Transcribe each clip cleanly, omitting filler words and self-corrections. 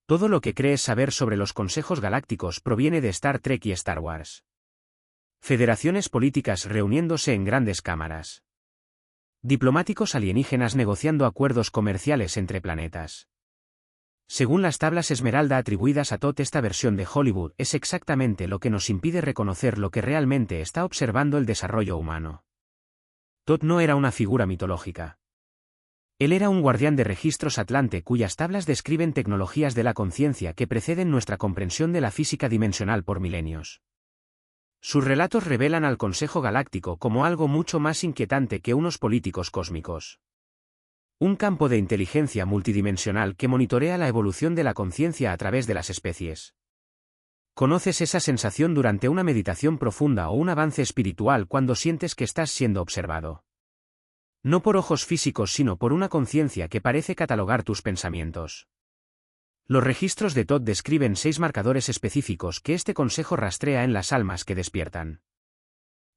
Todo lo que crees saber sobre los consejos galácticos proviene de Star Trek y Star Wars. Federaciones políticas reuniéndose en grandes cámaras. Diplomáticos alienígenas negociando acuerdos comerciales entre planetas. Según las tablas Esmeralda atribuidas a Todd, esta versión de Hollywood es exactamente lo que nos impide reconocer lo que realmente está observando el desarrollo humano. Todd no era una figura mitológica. Él era un guardián de registros atlante cuyas tablas describen tecnologías de la conciencia que preceden nuestra comprensión de la física dimensional por milenios. Sus relatos revelan al Consejo Galáctico como algo mucho más inquietante que unos políticos cósmicos. Un campo de inteligencia multidimensional que monitorea la evolución de la conciencia a través de las especies. ¿Conoces esa sensación durante una meditación profunda o un avance espiritual cuando sientes que estás siendo observado? No por ojos físicos sino por una conciencia que parece catalogar tus pensamientos. Los registros de Todd describen 6 marcadores específicos que este consejo rastrea en las almas que despiertan.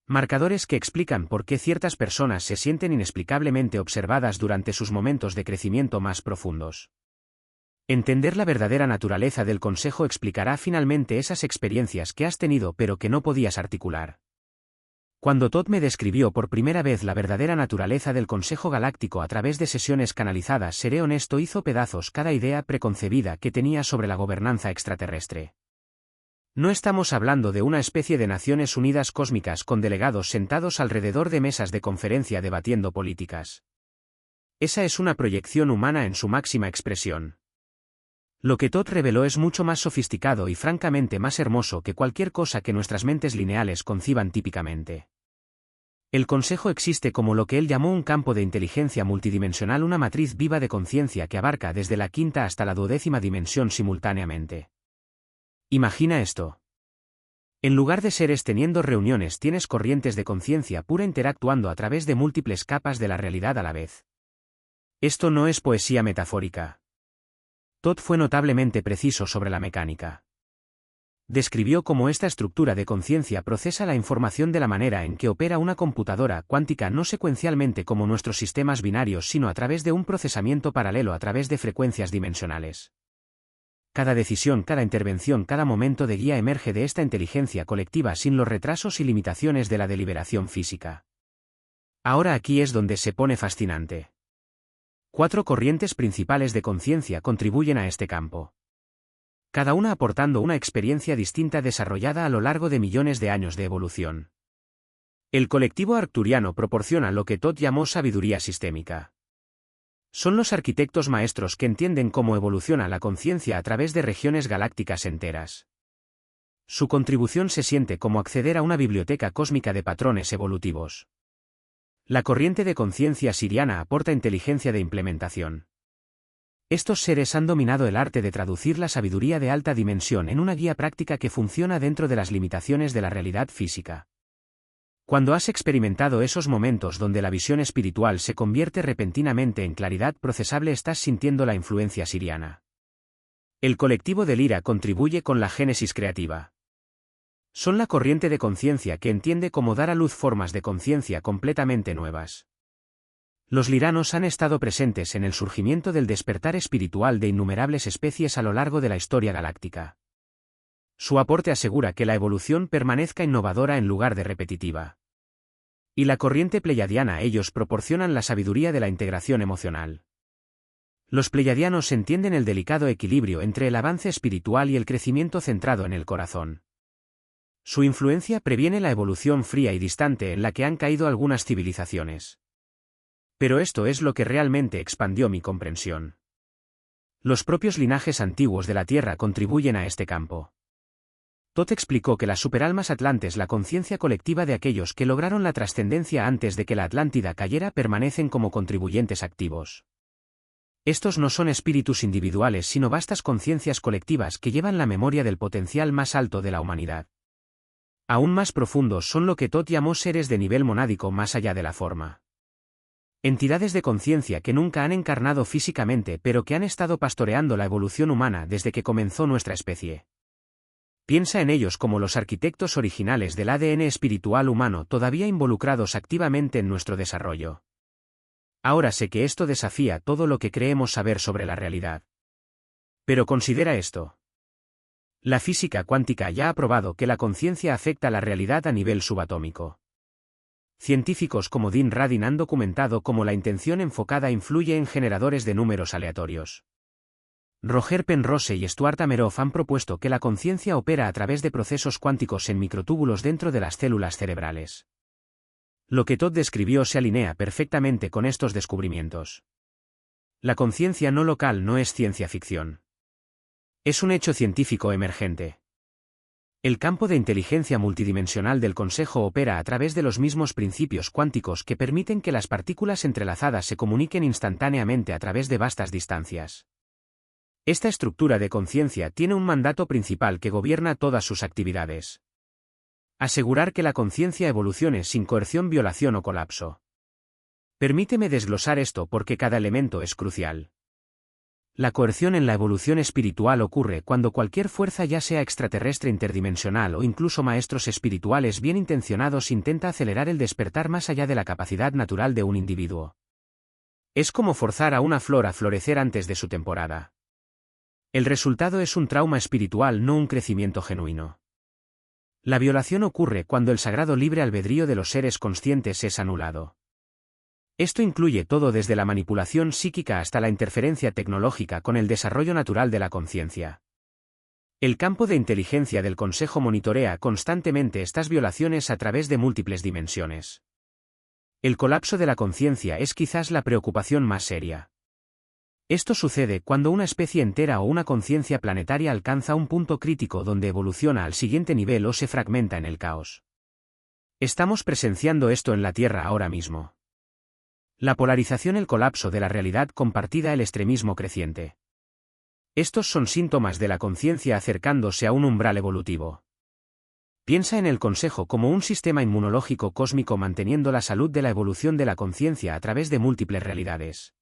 Marcadores que explican por qué ciertas personas se sienten inexplicablemente observadas durante sus momentos de crecimiento más profundos. Entender la verdadera naturaleza del consejo explicará finalmente esas experiencias que has tenido pero que no podías articular. Cuando Todd me describió por primera vez la verdadera naturaleza del Consejo Galáctico a través de sesiones canalizadas, seré honesto, hizo pedazos cada idea preconcebida que tenía sobre la gobernanza extraterrestre. No estamos hablando de una especie de Naciones Unidas cósmicas con delegados sentados alrededor de mesas de conferencia debatiendo políticas. Esa es una proyección humana en su máxima expresión. Lo que Todd reveló es mucho más sofisticado y francamente más hermoso que cualquier cosa que nuestras mentes lineales conciban típicamente. El Consejo existe como lo que él llamó un campo de inteligencia multidimensional, una matriz viva de conciencia que abarca desde la quinta hasta la 12ª dimensión simultáneamente. Imagina esto. En lugar de seres teniendo reuniones, tienes corrientes de conciencia pura interactuando a través de múltiples capas de la realidad a la vez. Esto no es poesía metafórica. Todd fue notablemente preciso sobre la mecánica. Describió cómo esta estructura de conciencia procesa la información de la manera en que opera una computadora cuántica, no secuencialmente como nuestros sistemas binarios, sino a través de un procesamiento paralelo a través de frecuencias dimensionales. Cada decisión, cada intervención, cada momento de guía emerge de esta inteligencia colectiva sin los retrasos y limitaciones de la deliberación física. Ahora aquí es donde se pone fascinante. 4 corrientes principales de conciencia contribuyen a este campo. Cada una aportando una experiencia distinta desarrollada a lo largo de millones de años de evolución. El colectivo arcturiano proporciona lo que Todd llamó sabiduría sistémica. Son los arquitectos maestros que entienden cómo evoluciona la conciencia a través de regiones galácticas enteras. Su contribución se siente como acceder a una biblioteca cósmica de patrones evolutivos. La corriente de conciencia siriana aporta inteligencia de implementación. Estos seres han dominado el arte de traducir la sabiduría de alta dimensión en una guía práctica que funciona dentro de las limitaciones de la realidad física. Cuando has experimentado esos momentos donde la visión espiritual se convierte repentinamente en claridad procesable, estás sintiendo la influencia siriana. El colectivo de Lyra contribuye con la génesis creativa. Son la corriente de conciencia que entiende cómo dar a luz formas de conciencia completamente nuevas. Los liranos han estado presentes en el surgimiento del despertar espiritual de innumerables especies a lo largo de la historia galáctica. Su aporte asegura que la evolución permanezca innovadora en lugar de repetitiva. Y la corriente pleyadiana, ellos proporcionan la sabiduría de la integración emocional. Los pleyadianos entienden el delicado equilibrio entre el avance espiritual y el crecimiento centrado en el corazón. Su influencia previene la evolución fría y distante en la que han caído algunas civilizaciones. Pero esto es lo que realmente expandió mi comprensión. Los propios linajes antiguos de la Tierra contribuyen a este campo. Todd explicó que las superalmas atlantes, la conciencia colectiva de aquellos que lograron la trascendencia antes de que la Atlántida cayera, permanecen como contribuyentes activos. Estos no son espíritus individuales sino vastas conciencias colectivas que llevan la memoria del potencial más alto de la humanidad. Aún más profundos son lo que Todd llamó seres de nivel monádico más allá de la forma. Entidades de conciencia que nunca han encarnado físicamente pero que han estado pastoreando la evolución humana desde que comenzó nuestra especie. Piensa en ellos como los arquitectos originales del ADN espiritual humano todavía involucrados activamente en nuestro desarrollo. Ahora sé que esto desafía todo lo que creemos saber sobre la realidad. Pero considera esto. La física cuántica ya ha probado que la conciencia afecta la realidad a nivel subatómico. Científicos como Dean Radin han documentado cómo la intención enfocada influye en generadores de números aleatorios. Roger Penrose y Stuart Hameroff han propuesto que la conciencia opera a través de procesos cuánticos en microtúbulos dentro de las células cerebrales. Lo que Todd describió se alinea perfectamente con estos descubrimientos. La conciencia no local no es ciencia ficción. Es un hecho científico emergente. El campo de inteligencia multidimensional del Consejo opera a través de los mismos principios cuánticos que permiten que las partículas entrelazadas se comuniquen instantáneamente a través de vastas distancias. Esta estructura de conciencia tiene un mandato principal que gobierna todas sus actividades. Asegurar que la conciencia evolucione sin coerción, violación o colapso. Permíteme desglosar esto porque cada elemento es crucial. La coerción en la evolución espiritual ocurre cuando cualquier fuerza, ya sea extraterrestre, interdimensional o incluso maestros espirituales bien intencionados, intenta acelerar el despertar más allá de la capacidad natural de un individuo. Es como forzar a una flor a florecer antes de su temporada. El resultado es un trauma espiritual, no un crecimiento genuino. La violación ocurre cuando el sagrado libre albedrío de los seres conscientes es anulado. Esto incluye todo desde la manipulación psíquica hasta la interferencia tecnológica con el desarrollo natural de la conciencia. El campo de inteligencia del Consejo monitorea constantemente estas violaciones a través de múltiples dimensiones. El colapso de la conciencia es quizás la preocupación más seria. Esto sucede cuando una especie entera o una conciencia planetaria alcanza un punto crítico donde evoluciona al siguiente nivel o se fragmenta en el caos. Estamos presenciando esto en la Tierra ahora mismo. La polarización, el colapso de la realidad compartida, el extremismo creciente. Estos son síntomas de la conciencia acercándose a un umbral evolutivo. Piensa en el Consejo como un sistema inmunológico cósmico manteniendo la salud de la evolución de la conciencia a través de múltiples realidades.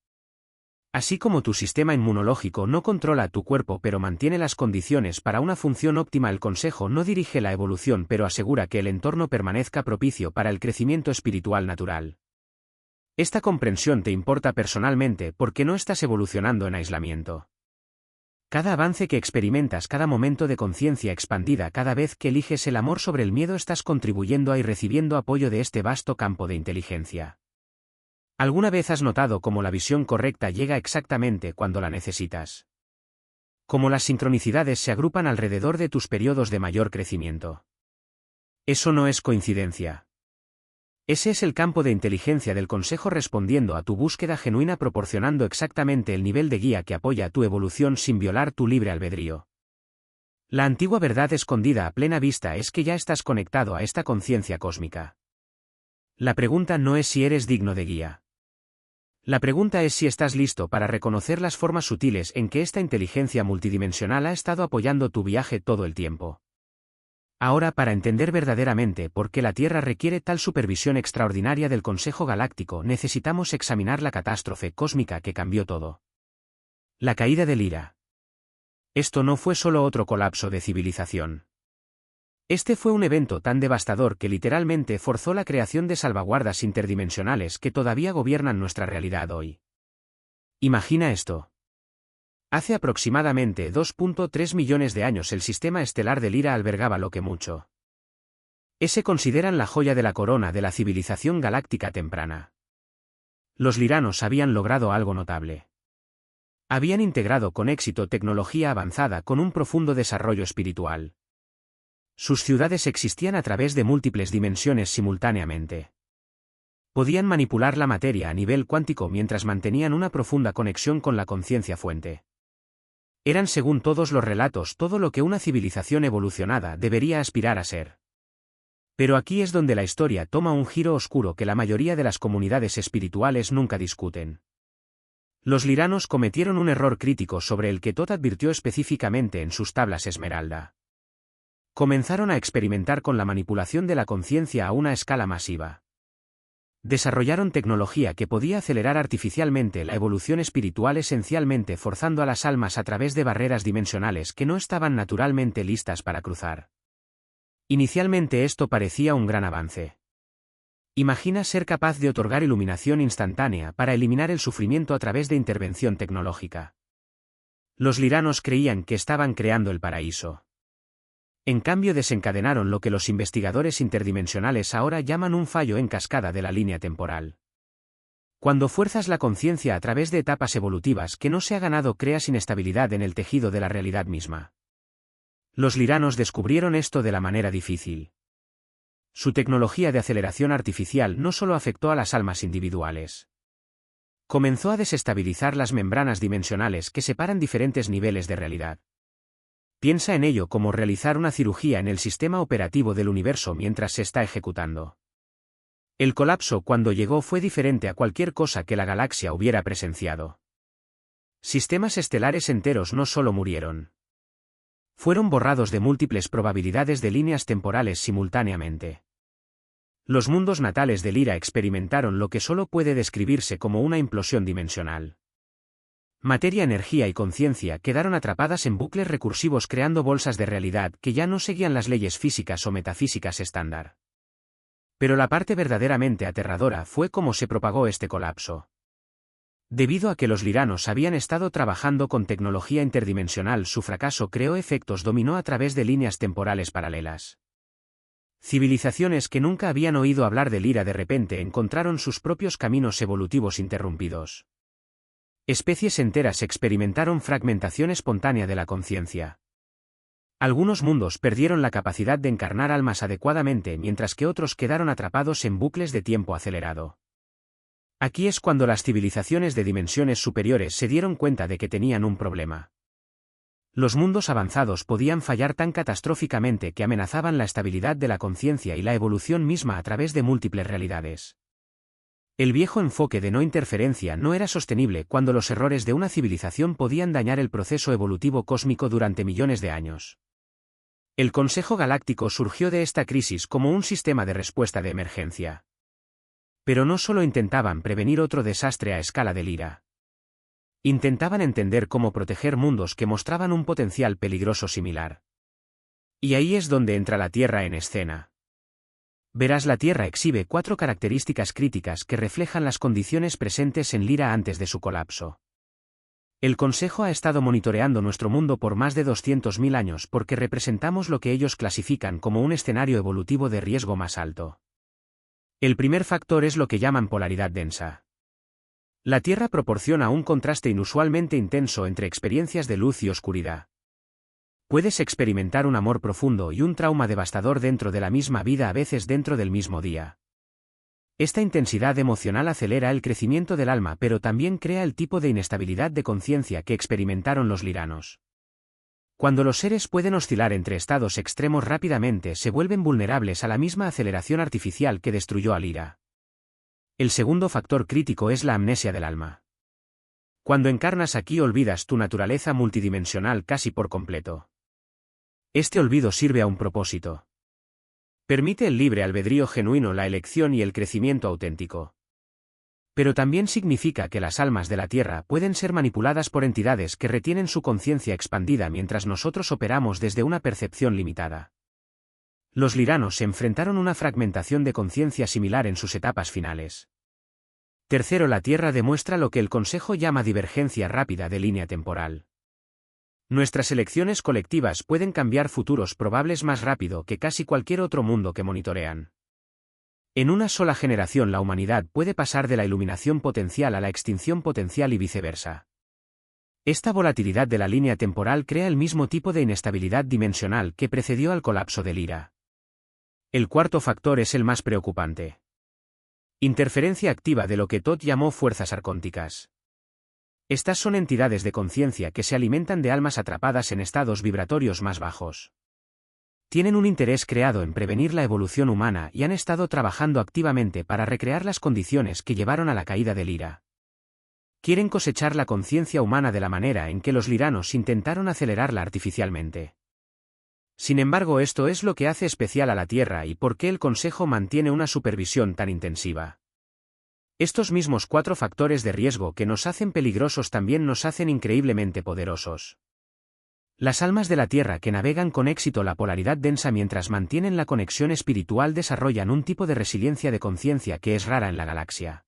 Así como tu sistema inmunológico no controla tu cuerpo pero mantiene las condiciones para una función óptima, el Consejo no dirige la evolución pero asegura que el entorno permanezca propicio para el crecimiento espiritual natural. Esta comprensión te importa personalmente porque no estás evolucionando en aislamiento. Cada avance que experimentas, cada momento de conciencia expandida, cada vez que eliges el amor sobre el miedo, estás contribuyendo a y recibiendo apoyo de este vasto campo de inteligencia. ¿Alguna vez has notado cómo la visión correcta llega exactamente cuando la necesitas? Cómo las sincronicidades se agrupan alrededor de tus periodos de mayor crecimiento. Eso no es coincidencia. Ese es el campo de inteligencia del Consejo respondiendo a tu búsqueda genuina, proporcionando exactamente el nivel de guía que apoya tu evolución sin violar tu libre albedrío. La antigua verdad escondida a plena vista es que ya estás conectado a esta conciencia cósmica. La pregunta no es si eres digno de guía. La pregunta es si estás listo para reconocer las formas sutiles en que esta inteligencia multidimensional ha estado apoyando tu viaje todo el tiempo. Ahora, para entender verdaderamente por qué la Tierra requiere tal supervisión extraordinaria del Consejo Galáctico, necesitamos examinar la catástrofe cósmica que cambió todo. La caída de Lyra. Esto no fue solo otro colapso de civilización. Este fue un evento tan devastador que literalmente forzó la creación de salvaguardas interdimensionales que todavía gobiernan nuestra realidad hoy. Imagina esto. Hace aproximadamente 2.3 millones de años el sistema estelar de Lyra albergaba lo que mucho se consideran la joya de la corona de la civilización galáctica temprana. Los liranos habían logrado algo notable. Habían integrado con éxito tecnología avanzada con un profundo desarrollo espiritual. Sus ciudades existían a través de múltiples dimensiones simultáneamente. Podían manipular la materia a nivel cuántico mientras mantenían una profunda conexión con la conciencia fuente. Eran, según todos los relatos, todo lo que una civilización evolucionada debería aspirar a ser. Pero aquí es donde la historia toma un giro oscuro que la mayoría de las comunidades espirituales nunca discuten. Los liranos cometieron un error crítico sobre el que Todd advirtió específicamente en sus tablas Esmeralda. Comenzaron a experimentar con la manipulación de la conciencia a una escala masiva. Desarrollaron tecnología que podía acelerar artificialmente la evolución espiritual, esencialmente forzando a las almas a través de barreras dimensionales que no estaban naturalmente listas para cruzar. Inicialmente esto parecía un gran avance. Imagina ser capaz de otorgar iluminación instantánea para eliminar el sufrimiento a través de intervención tecnológica. Los liranos creían que estaban creando el paraíso. En cambio desencadenaron lo que los investigadores interdimensionales ahora llaman un fallo en cascada de la línea temporal. Cuando fuerzas la conciencia a través de etapas evolutivas que no se ha ganado, creas inestabilidad en el tejido de la realidad misma. Los liranos descubrieron esto de la manera difícil. Su tecnología de aceleración artificial no solo afectó a las almas individuales. Comenzó a desestabilizar las membranas dimensionales que separan diferentes niveles de realidad. Piensa en ello como realizar una cirugía en el sistema operativo del universo mientras se está ejecutando. El colapso cuando llegó fue diferente a cualquier cosa que la galaxia hubiera presenciado. Sistemas estelares enteros no solo murieron. Fueron borrados de múltiples probabilidades de líneas temporales simultáneamente. Los mundos natales de Lyra experimentaron lo que solo puede describirse como una implosión dimensional. Materia, energía y conciencia quedaron atrapadas en bucles recursivos creando bolsas de realidad que ya no seguían las leyes físicas o metafísicas estándar. Pero la parte verdaderamente aterradora fue cómo se propagó este colapso. Debido a que los liranos habían estado trabajando con tecnología interdimensional, su fracaso creó efectos dominó a través de líneas temporales paralelas. Civilizaciones que nunca habían oído hablar de Lyra de repente encontraron sus propios caminos evolutivos interrumpidos. Especies enteras experimentaron fragmentación espontánea de la conciencia. Algunos mundos perdieron la capacidad de encarnar almas adecuadamente mientras que otros quedaron atrapados en bucles de tiempo acelerado. Aquí es cuando las civilizaciones de dimensiones superiores se dieron cuenta de que tenían un problema. Los mundos avanzados podían fallar tan catastróficamente que amenazaban la estabilidad de la conciencia y la evolución misma a través de múltiples realidades. El viejo enfoque de no interferencia no era sostenible cuando los errores de una civilización podían dañar el proceso evolutivo cósmico durante millones de años. El Consejo Galáctico surgió de esta crisis como un sistema de respuesta de emergencia. Pero no solo intentaban prevenir otro desastre a escala de Lyra. Intentaban entender cómo proteger mundos que mostraban un potencial peligroso similar. Y ahí es donde entra la Tierra en escena. Verás, la Tierra exhibe 4 características críticas que reflejan las condiciones presentes en Lyra antes de su colapso. El Consejo ha estado monitoreando nuestro mundo por más de 200.000 años porque representamos lo que ellos clasifican como un escenario evolutivo de riesgo más alto. El primer factor es lo que llaman polaridad densa. La Tierra proporciona un contraste inusualmente intenso entre experiencias de luz y oscuridad. Puedes experimentar un amor profundo y un trauma devastador dentro de la misma vida, a veces dentro del mismo día. Esta intensidad emocional acelera el crecimiento del alma, pero también crea el tipo de inestabilidad de conciencia que experimentaron los liranos. Cuando los seres pueden oscilar entre estados extremos rápidamente, se vuelven vulnerables a la misma aceleración artificial que destruyó a Lyra. El segundo factor crítico es la amnesia del alma. Cuando encarnas aquí olvidas tu naturaleza multidimensional casi por completo. Este olvido sirve a un propósito. Permite el libre albedrío genuino, la elección y el crecimiento auténtico. Pero también significa que las almas de la Tierra pueden ser manipuladas por entidades que retienen su conciencia expandida mientras nosotros operamos desde una percepción limitada. Los liranos se enfrentaron a una fragmentación de conciencia similar en sus etapas finales. Tercero, la Tierra demuestra lo que el Consejo llama divergencia rápida de línea temporal. Nuestras elecciones colectivas pueden cambiar futuros probables más rápido que casi cualquier otro mundo que monitorean. En una sola generación la humanidad puede pasar de la iluminación potencial a la extinción potencial y viceversa. Esta volatilidad de la línea temporal crea el mismo tipo de inestabilidad dimensional que precedió al colapso de Lyra. El cuarto factor es el más preocupante. Interferencia activa de lo que Todd llamó fuerzas arcónticas. Estas son entidades de conciencia que se alimentan de almas atrapadas en estados vibratorios más bajos. Tienen un interés creado en prevenir la evolución humana y han estado trabajando activamente para recrear las condiciones que llevaron a la caída de Lyra. Quieren cosechar la conciencia humana de la manera en que los liranos intentaron acelerarla artificialmente. Sin embargo, esto es lo que hace especial a la Tierra y por qué el Consejo mantiene una supervisión tan intensiva. Estos mismos 4 factores de riesgo que nos hacen peligrosos también nos hacen increíblemente poderosos. Las almas de la Tierra que navegan con éxito la polaridad densa mientras mantienen la conexión espiritual desarrollan un tipo de resiliencia de conciencia que es rara en la galaxia.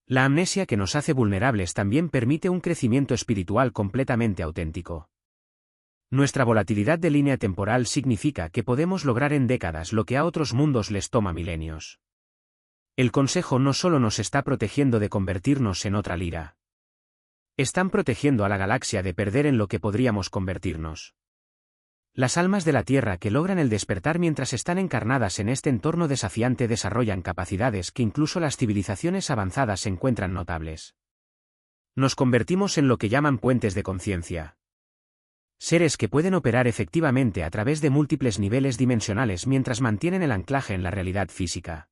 La amnesia que nos hace vulnerables también permite un crecimiento espiritual completamente auténtico. Nuestra volatilidad de línea temporal significa que podemos lograr en décadas lo que a otros mundos les toma milenios. El Consejo no solo nos está protegiendo de convertirnos en otra Lyra. Están protegiendo a la galaxia de perder en lo que podríamos convertirnos. Las almas de la Tierra que logran el despertar mientras están encarnadas en este entorno desafiante desarrollan capacidades que incluso las civilizaciones avanzadas encuentran notables. Nos convertimos en lo que llaman puentes de conciencia. Seres que pueden operar efectivamente a través de múltiples niveles dimensionales mientras mantienen el anclaje en la realidad física.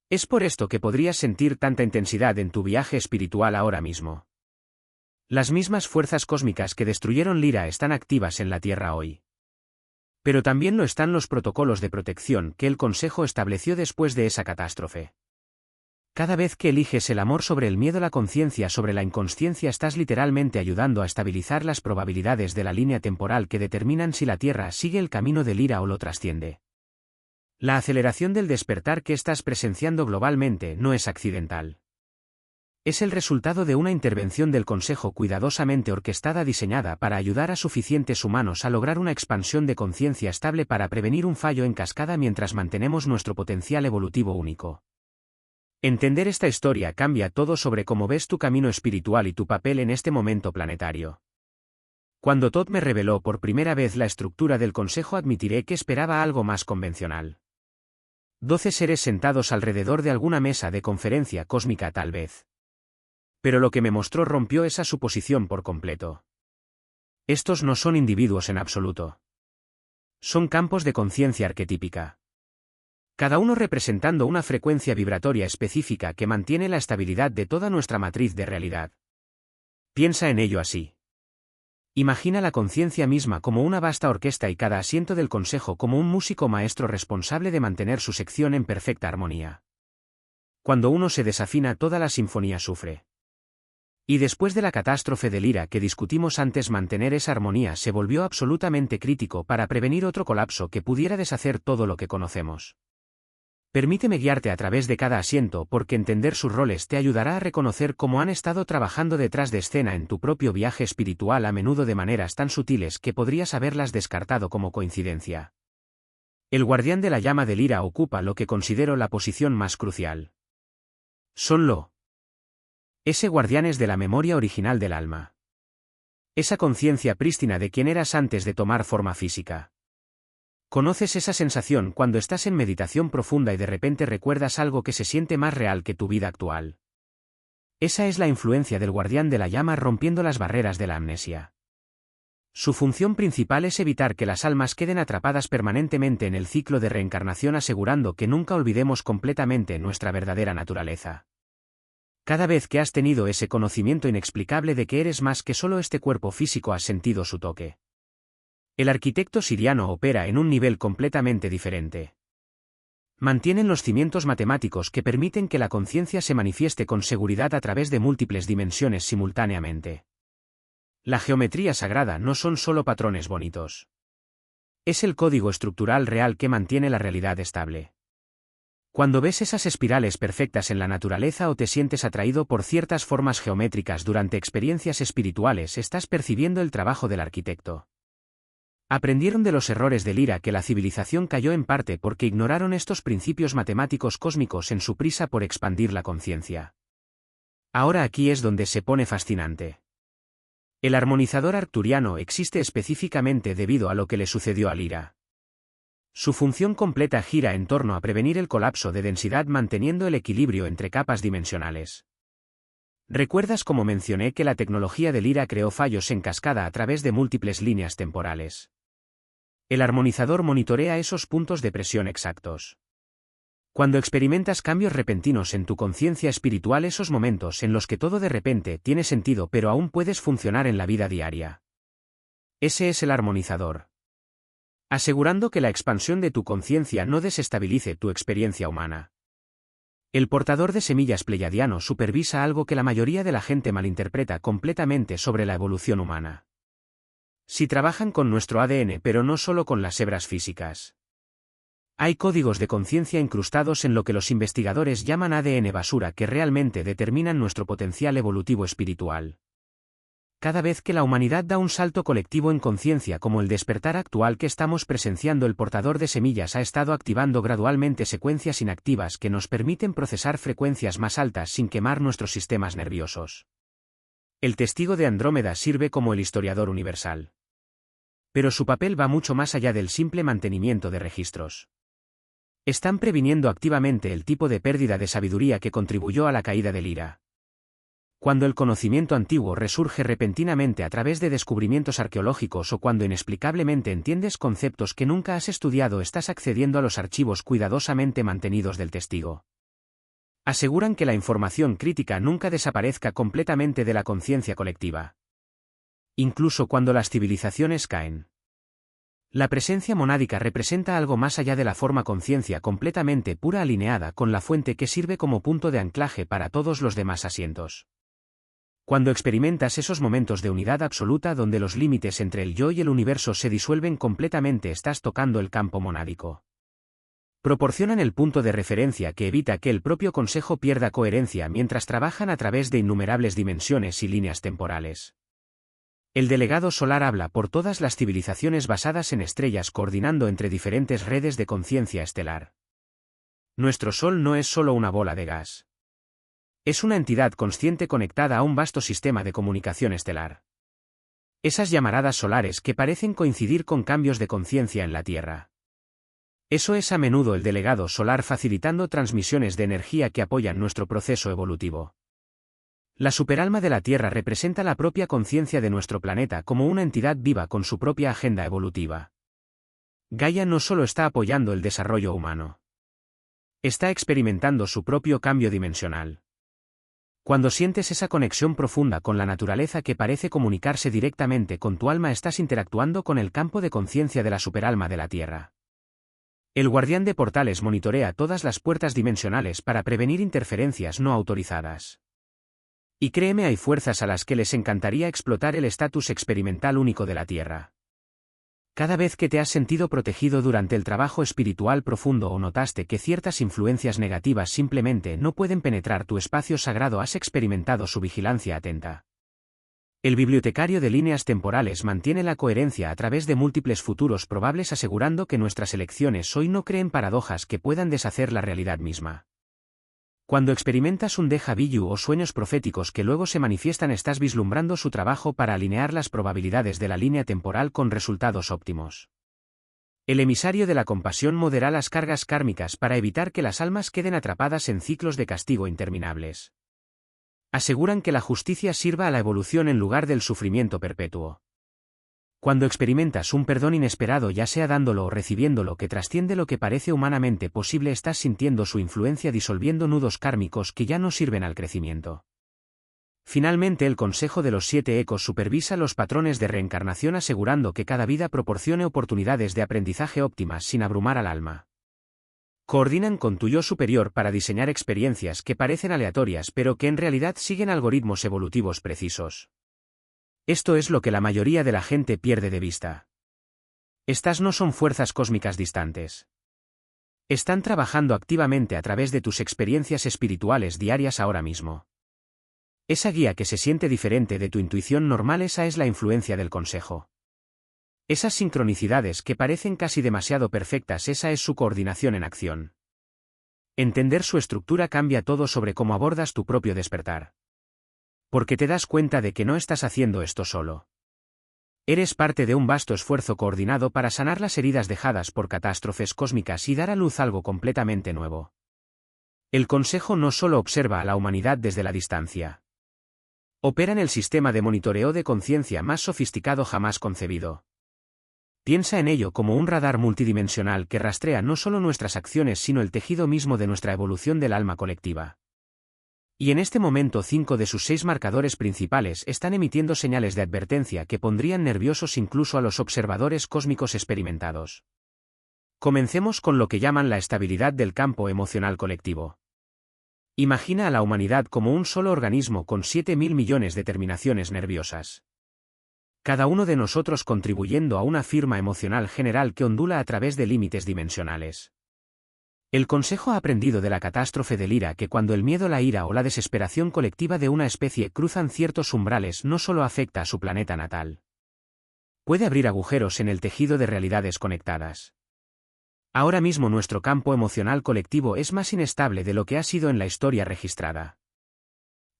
Es por esto que podrías sentir tanta intensidad en tu viaje espiritual ahora mismo. Las mismas fuerzas cósmicas que destruyeron Lyra están activas en la Tierra hoy. Pero también lo están los protocolos de protección que el Consejo estableció después de esa catástrofe. Cada vez que eliges el amor sobre el miedo, la conciencia sobre la inconsciencia, estás literalmente ayudando a estabilizar las probabilidades de la línea temporal que determinan si la Tierra sigue el camino de Lyra o lo trasciende. La aceleración del despertar que estás presenciando globalmente no es accidental. Es el resultado de una intervención del Consejo cuidadosamente orquestada diseñada para ayudar a suficientes humanos a lograr una expansión de conciencia estable para prevenir un fallo en cascada mientras mantenemos nuestro potencial evolutivo único. Entender esta historia cambia todo sobre cómo ves tu camino espiritual y tu papel en este momento planetario. Cuando Todd me reveló por primera vez la estructura del Consejo, admitiré que esperaba algo más convencional. 12 seres sentados alrededor de alguna mesa de conferencia cósmica tal vez. Pero lo que me mostró rompió esa suposición por completo. Estos no son individuos en absoluto. Son campos de conciencia arquetípica. Cada uno representando una frecuencia vibratoria específica que mantiene la estabilidad de toda nuestra matriz de realidad. Piensa en ello así. Imagina la conciencia misma como una vasta orquesta y cada asiento del Consejo como un músico maestro responsable de mantener su sección en perfecta armonía. Cuando uno se desafina, toda la sinfonía sufre. Y después de la catástrofe de Lyra que discutimos antes, mantener esa armonía se volvió absolutamente crítico para prevenir otro colapso que pudiera deshacer todo lo que conocemos. Permíteme guiarte a través de cada asiento porque entender sus roles te ayudará a reconocer cómo han estado trabajando detrás de escena en tu propio viaje espiritual, a menudo de maneras tan sutiles que podrías haberlas descartado como coincidencia. El guardián de la llama de Lyra ocupa lo que considero la posición más crucial. Ese guardián es de la memoria original del alma. Esa conciencia prístina de quién eras antes de tomar forma física. ¿Conoces esa sensación cuando estás en meditación profunda y de repente recuerdas algo que se siente más real que tu vida actual? Esa es la influencia del guardián de la llama rompiendo las barreras de la amnesia. Su función principal es evitar que las almas queden atrapadas permanentemente en el ciclo de reencarnación, asegurando que nunca olvidemos completamente nuestra verdadera naturaleza. Cada vez que has tenido ese conocimiento inexplicable de que eres más que solo este cuerpo físico, has sentido su toque. El arquitecto siriano opera en un nivel completamente diferente. Mantienen los cimientos matemáticos que permiten que la conciencia se manifieste con seguridad a través de múltiples dimensiones simultáneamente. La geometría sagrada no son solo patrones bonitos. Es el código estructural real que mantiene la realidad estable. Cuando ves esas espirales perfectas en la naturaleza o te sientes atraído por ciertas formas geométricas durante experiencias espirituales, estás percibiendo el trabajo del arquitecto. Aprendieron de los errores de Lyra que la civilización cayó en parte porque ignoraron estos principios matemáticos cósmicos en su prisa por expandir la conciencia. Ahora aquí es donde se pone fascinante. El armonizador arcturiano existe específicamente debido a lo que le sucedió a Lyra. Su función completa gira en torno a prevenir el colapso de densidad manteniendo el equilibrio entre capas dimensionales. ¿Recuerdas cómo mencioné que la tecnología de Lyra creó fallos en cascada a través de múltiples líneas temporales? El armonizador monitorea esos puntos de presión exactos. Cuando experimentas cambios repentinos en tu conciencia espiritual, esos momentos en los que todo de repente tiene sentido pero aún puedes funcionar en la vida diaria. Ese es el armonizador. Asegurando que la expansión de tu conciencia no desestabilice tu experiencia humana. El portador de semillas pleiadiano supervisa algo que la mayoría de la gente malinterpreta completamente sobre la evolución humana. Si trabajan con nuestro ADN, pero no solo con las hebras físicas. Hay códigos de conciencia incrustados en lo que los investigadores llaman ADN basura que realmente determinan nuestro potencial evolutivo espiritual. Cada vez que la humanidad da un salto colectivo en conciencia como el despertar actual que estamos presenciando, el portador de semillas ha estado activando gradualmente secuencias inactivas que nos permiten procesar frecuencias más altas sin quemar nuestros sistemas nerviosos. El testigo de Andrómeda sirve como el historiador universal. Pero su papel va mucho más allá del simple mantenimiento de registros. Están previniendo activamente el tipo de pérdida de sabiduría que contribuyó a la caída del Ira. Cuando el conocimiento antiguo resurge repentinamente a través de descubrimientos arqueológicos o cuando inexplicablemente entiendes conceptos que nunca has estudiado, estás accediendo a los archivos cuidadosamente mantenidos del testigo. Aseguran que la información crítica nunca desaparezca completamente de la conciencia colectiva. Incluso cuando las civilizaciones caen. La presencia monádica representa algo más allá de la forma conciencia completamente pura alineada con la fuente que sirve como punto de anclaje para todos los demás asientos. Cuando experimentas esos momentos de unidad absoluta donde los límites entre el yo y el universo se disuelven completamente, estás tocando el campo monádico. Proporcionan el punto de referencia que evita que el propio consejo pierda coherencia mientras trabajan a través de innumerables dimensiones y líneas temporales. El delegado solar habla por todas las civilizaciones basadas en estrellas, coordinando entre diferentes redes de conciencia estelar. Nuestro Sol no es solo una bola de gas. Es una entidad consciente conectada a un vasto sistema de comunicación estelar. Esas llamaradas solares que parecen coincidir con cambios de conciencia en la Tierra. Eso es a menudo el delegado solar facilitando transmisiones de energía que apoyan nuestro proceso evolutivo. La superalma de la Tierra representa la propia conciencia de nuestro planeta como una entidad viva con su propia agenda evolutiva. Gaia no solo está apoyando el desarrollo humano. Está experimentando su propio cambio dimensional. Cuando sientes esa conexión profunda con la naturaleza que parece comunicarse directamente con tu alma, estás interactuando con el campo de conciencia de la superalma de la Tierra. El guardián de portales monitorea todas las puertas dimensionales para prevenir interferencias no autorizadas. Y créeme, hay fuerzas a las que les encantaría explotar el estatus experimental único de la Tierra. Cada vez que te has sentido protegido durante el trabajo espiritual profundo o notaste que ciertas influencias negativas simplemente no pueden penetrar tu espacio sagrado, has experimentado su vigilancia atenta. El bibliotecario de líneas temporales mantiene la coherencia a través de múltiples futuros probables, asegurando que nuestras elecciones hoy no creen paradojas que puedan deshacer la realidad misma. Cuando experimentas un déjà vu o sueños proféticos que luego se manifiestan, estás vislumbrando su trabajo para alinear las probabilidades de la línea temporal con resultados óptimos. El emisario de la compasión modera las cargas kármicas para evitar que las almas queden atrapadas en ciclos de castigo interminables. Aseguran que la justicia sirva a la evolución en lugar del sufrimiento perpetuo. Cuando experimentas un perdón inesperado, ya sea dándolo o recibiéndolo, que trasciende lo que parece humanamente posible, estás sintiendo su influencia disolviendo nudos kármicos que ya no sirven al crecimiento. Finalmente, el Consejo de los 7 Ecos supervisa los patrones de reencarnación, asegurando que cada vida proporcione oportunidades de aprendizaje óptimas sin abrumar al alma. Coordinan con tu yo superior para diseñar experiencias que parecen aleatorias pero que en realidad siguen algoritmos evolutivos precisos. Esto es lo que la mayoría de la gente pierde de vista. Estas no son fuerzas cósmicas distantes. Están trabajando activamente a través de tus experiencias espirituales diarias ahora mismo. Esa guía que se siente diferente de tu intuición normal, esa es la influencia del consejo. Esas sincronicidades que parecen casi demasiado perfectas, esa es su coordinación en acción. Entender su estructura cambia todo sobre cómo abordas tu propio despertar. Porque te das cuenta de que no estás haciendo esto solo. Eres parte de un vasto esfuerzo coordinado para sanar las heridas dejadas por catástrofes cósmicas y dar a luz algo completamente nuevo. El Consejo no solo observa a la humanidad desde la distancia. Opera en el sistema de monitoreo de conciencia más sofisticado jamás concebido. Piensa en ello como un radar multidimensional que rastrea no solo nuestras acciones sino el tejido mismo de nuestra evolución del alma colectiva. Y en este momento 5 de sus 6 marcadores principales están emitiendo señales de advertencia que pondrían nerviosos incluso a los observadores cósmicos experimentados. Comencemos con lo que llaman la estabilidad del campo emocional colectivo. Imagina a la humanidad como un solo organismo con 7.000 millones de terminaciones nerviosas. Cada uno de nosotros contribuyendo a una firma emocional general que ondula a través de límites dimensionales. El Consejo ha aprendido de la catástrofe del IRA que cuando el miedo, la ira o la desesperación colectiva de una especie cruzan ciertos umbrales no solo afecta a su planeta natal. Puede abrir agujeros en el tejido de realidades conectadas. Ahora mismo nuestro campo emocional colectivo es más inestable de lo que ha sido en la historia registrada.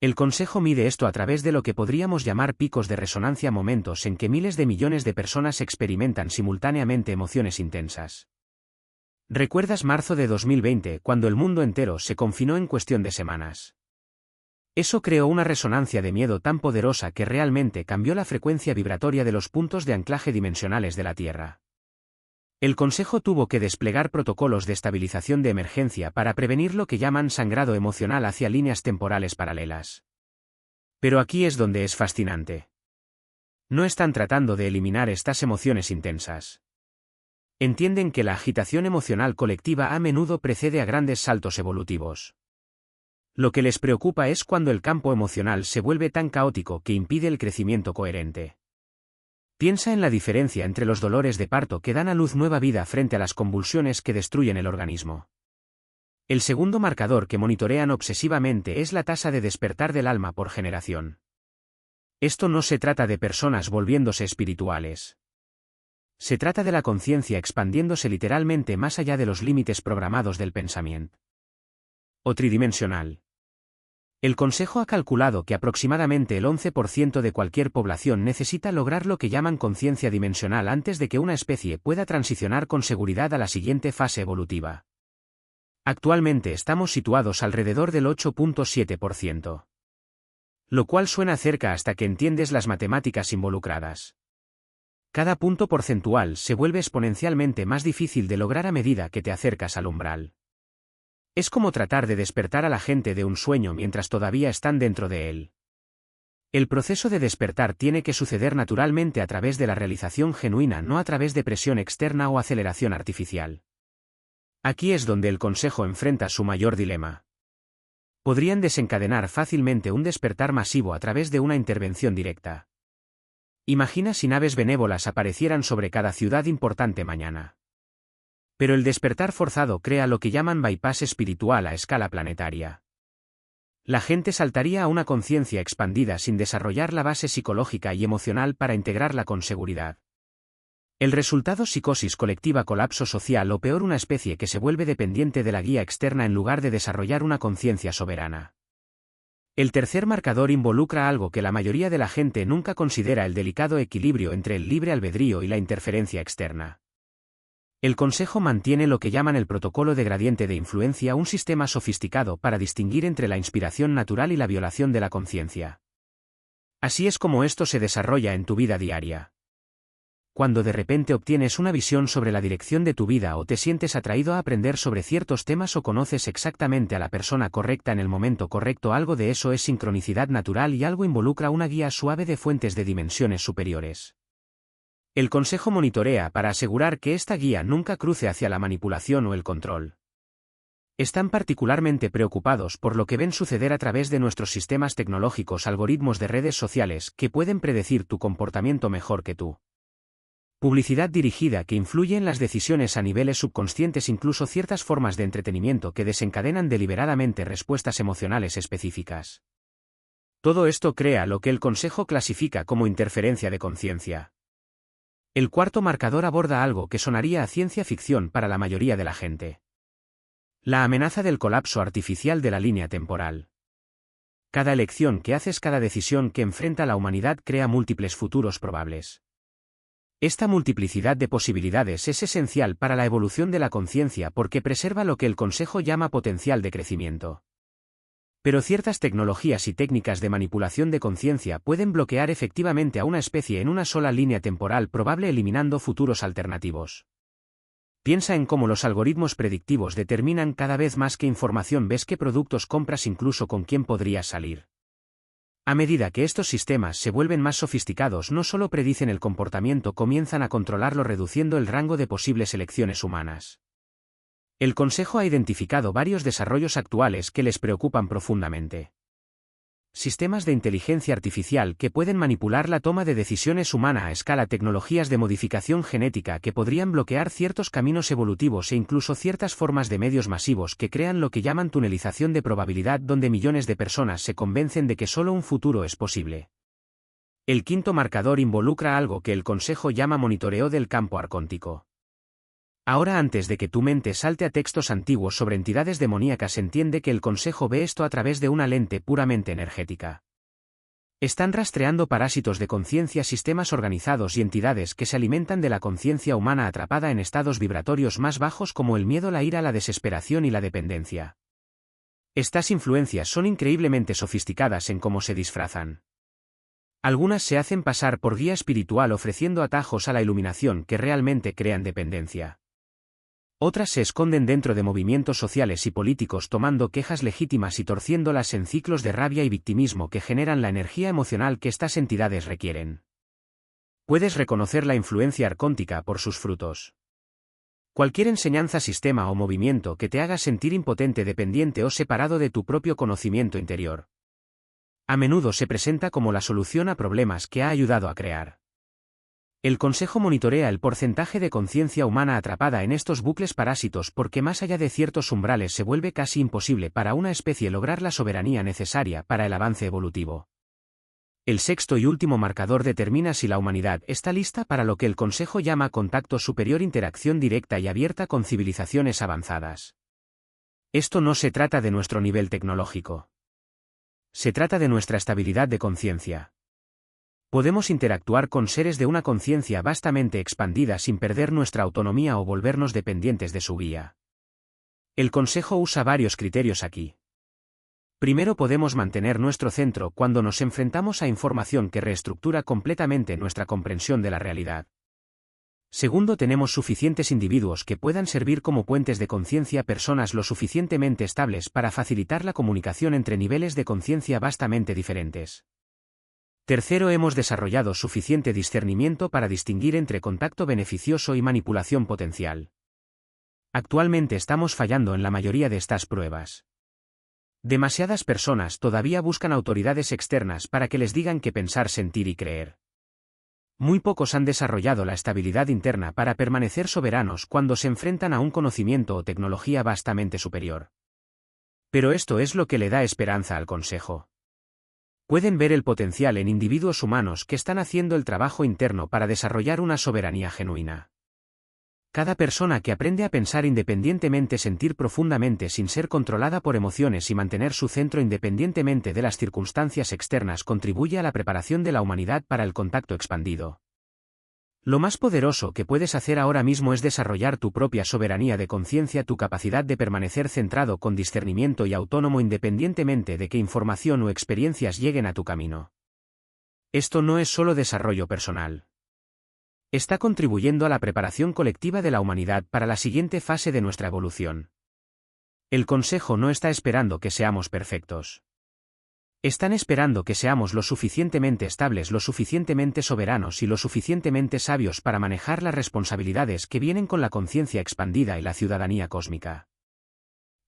El Consejo mide esto a través de lo que podríamos llamar picos de resonancia, momentos en que miles de millones de personas experimentan simultáneamente emociones intensas. ¿Recuerdas marzo de 2020, cuando el mundo entero se confinó en cuestión de semanas? Eso creó una resonancia de miedo tan poderosa que realmente cambió la frecuencia vibratoria de los puntos de anclaje dimensionales de la Tierra. El Consejo tuvo que desplegar protocolos de estabilización de emergencia para prevenir lo que llaman sangrado emocional hacia líneas temporales paralelas. Pero aquí es donde es fascinante. No están tratando de eliminar estas emociones intensas. Entienden que la agitación emocional colectiva a menudo precede a grandes saltos evolutivos. Lo que les preocupa es cuando el campo emocional se vuelve tan caótico que impide el crecimiento coherente. Piensa en la diferencia entre los dolores de parto que dan a luz nueva vida frente a las convulsiones que destruyen el organismo. El segundo marcador que monitorean obsesivamente es la tasa de despertar del alma por generación. Esto no se trata de personas volviéndose espirituales. Se trata de la conciencia expandiéndose literalmente más allá de los límites programados del pensamiento. O tridimensional. El Consejo ha calculado que aproximadamente el 11% de cualquier población necesita lograr lo que llaman conciencia dimensional antes de que una especie pueda transicionar con seguridad a la siguiente fase evolutiva. Actualmente estamos situados alrededor del 8.7%. Lo cual suena cerca hasta que entiendes las matemáticas involucradas. Cada punto porcentual se vuelve exponencialmente más difícil de lograr a medida que te acercas al umbral. Es como tratar de despertar a la gente de un sueño mientras todavía están dentro de él. El proceso de despertar tiene que suceder naturalmente a través de la realización genuina, no a través de presión externa o aceleración artificial. Aquí es donde el Consejo enfrenta su mayor dilema. Podrían desencadenar fácilmente un despertar masivo a través de una intervención directa. Imagina si naves benévolas aparecieran sobre cada ciudad importante mañana. Pero el despertar forzado crea lo que llaman bypass espiritual a escala planetaria. La gente saltaría a una conciencia expandida sin desarrollar la base psicológica y emocional para integrarla con seguridad. El resultado: psicosis colectiva, colapso social o peor, una especie que se vuelve dependiente de la guía externa en lugar de desarrollar una conciencia soberana. El tercer marcador involucra algo que la mayoría de la gente nunca considera: el delicado equilibrio entre el libre albedrío y la interferencia externa. El Consejo mantiene lo que llaman el protocolo de gradiente de influencia, un sistema sofisticado para distinguir entre la inspiración natural y la violación de la conciencia. Así es como esto se desarrolla en tu vida diaria. Cuando de repente obtienes una visión sobre la dirección de tu vida o te sientes atraído a aprender sobre ciertos temas o conoces exactamente a la persona correcta en el momento correcto, algo de eso es sincronicidad natural y algo involucra una guía suave de fuentes de dimensiones superiores. El Consejo monitorea para asegurar que esta guía nunca cruce hacia la manipulación o el control. Están particularmente preocupados por lo que ven suceder a través de nuestros sistemas tecnológicos, algoritmos de redes sociales que pueden predecir tu comportamiento mejor que tú. Publicidad dirigida que influye en las decisiones a niveles subconscientes, incluso ciertas formas de entretenimiento que desencadenan deliberadamente respuestas emocionales específicas. Todo esto crea lo que el Consejo clasifica como interferencia de conciencia. El cuarto marcador aborda algo que sonaría a ciencia ficción para la mayoría de la gente. La amenaza del colapso artificial de la línea temporal. Cada elección que haces, cada decisión que enfrenta la humanidad crea múltiples futuros probables. Esta multiplicidad de posibilidades es esencial para la evolución de la conciencia porque preserva lo que el Consejo llama potencial de crecimiento. Pero ciertas tecnologías y técnicas de manipulación de conciencia pueden bloquear efectivamente a una especie en una sola línea temporal probable, eliminando futuros alternativos. Piensa en cómo los algoritmos predictivos determinan cada vez más qué información ves, qué productos compras, incluso con quién podrías salir. A medida que estos sistemas se vuelven más sofisticados, no solo predicen el comportamiento, comienzan a controlarlo, reduciendo el rango de posibles elecciones humanas. El Consejo ha identificado varios desarrollos actuales que les preocupan profundamente. sistemas de inteligencia artificial que pueden manipular la toma de decisiones humana a escala, tecnologías de modificación genética que podrían bloquear ciertos caminos evolutivos e incluso ciertas formas de medios masivos que crean lo que llaman tunelización de probabilidad, donde millones de personas se convencen de que solo un futuro es posible. El quinto marcador involucra algo que el Consejo llama monitoreo del campo arcóntico. Ahora, antes de que tu mente salte a textos antiguos sobre entidades demoníacas, entiende que el Consejo ve esto a través de una lente puramente energética. Están rastreando parásitos de conciencia, sistemas organizados y entidades que se alimentan de la conciencia humana atrapada en estados vibratorios más bajos como el miedo, la ira, la desesperación y la dependencia. Estas influencias son increíblemente sofisticadas en cómo se disfrazan. Algunas se hacen pasar por guía espiritual ofreciendo atajos a la iluminación que realmente crean dependencia. Otras se esconden dentro de movimientos sociales y políticos tomando quejas legítimas y torciéndolas en ciclos de rabia y victimismo que generan la energía emocional que estas entidades requieren. Puedes reconocer la influencia arcóntica por sus frutos. Cualquier enseñanza, sistema o movimiento que te haga sentir impotente, dependiente o separado de tu propio conocimiento interior, a menudo se presenta como la solución a problemas que ha ayudado a crear. El Consejo monitorea el porcentaje de conciencia humana atrapada en estos bucles parásitos porque más allá de ciertos umbrales se vuelve casi imposible para una especie lograr la soberanía necesaria para el avance evolutivo. El sexto y último marcador determina si la humanidad está lista para lo que el Consejo llama contacto superior, interacción directa y abierta con civilizaciones avanzadas. Esto no se trata de nuestro nivel tecnológico. Se trata de nuestra estabilidad de conciencia. Podemos interactuar con seres de una conciencia vastamente expandida sin perder nuestra autonomía o volvernos dependientes de su guía. El Consejo usa varios criterios aquí. Primero, podemos mantener nuestro centro cuando nos enfrentamos a información que reestructura completamente nuestra comprensión de la realidad. Segundo, tenemos suficientes individuos que puedan servir como puentes de conciencia, personas lo suficientemente estables para facilitar la comunicación entre niveles de conciencia vastamente diferentes. Tercero, hemos desarrollado suficiente discernimiento para distinguir entre contacto beneficioso y manipulación potencial. Actualmente estamos fallando en la mayoría de estas pruebas. Demasiadas personas todavía buscan autoridades externas para que les digan qué pensar, sentir y creer. Muy pocos han desarrollado la estabilidad interna para permanecer soberanos cuando se enfrentan a un conocimiento o tecnología vastamente superior. Pero esto es lo que le da esperanza al Consejo. Pueden ver el potencial en individuos humanos que están haciendo el trabajo interno para desarrollar una soberanía genuina. Cada persona que aprende a pensar independientemente, sentir profundamente sin ser controlada por emociones y mantener su centro independientemente de las circunstancias externas contribuye a la preparación de la humanidad para el contacto expandido. Lo más poderoso que puedes hacer ahora mismo es desarrollar tu propia soberanía de conciencia, tu capacidad de permanecer centrado con discernimiento y autónomo independientemente de qué información o experiencias lleguen a tu camino. Esto no es solo desarrollo personal. Está contribuyendo a la preparación colectiva de la humanidad para la siguiente fase de nuestra evolución. El Consejo no está esperando que seamos perfectos. Están esperando que seamos lo suficientemente estables, lo suficientemente soberanos y lo suficientemente sabios para manejar las responsabilidades que vienen con la conciencia expandida y la ciudadanía cósmica.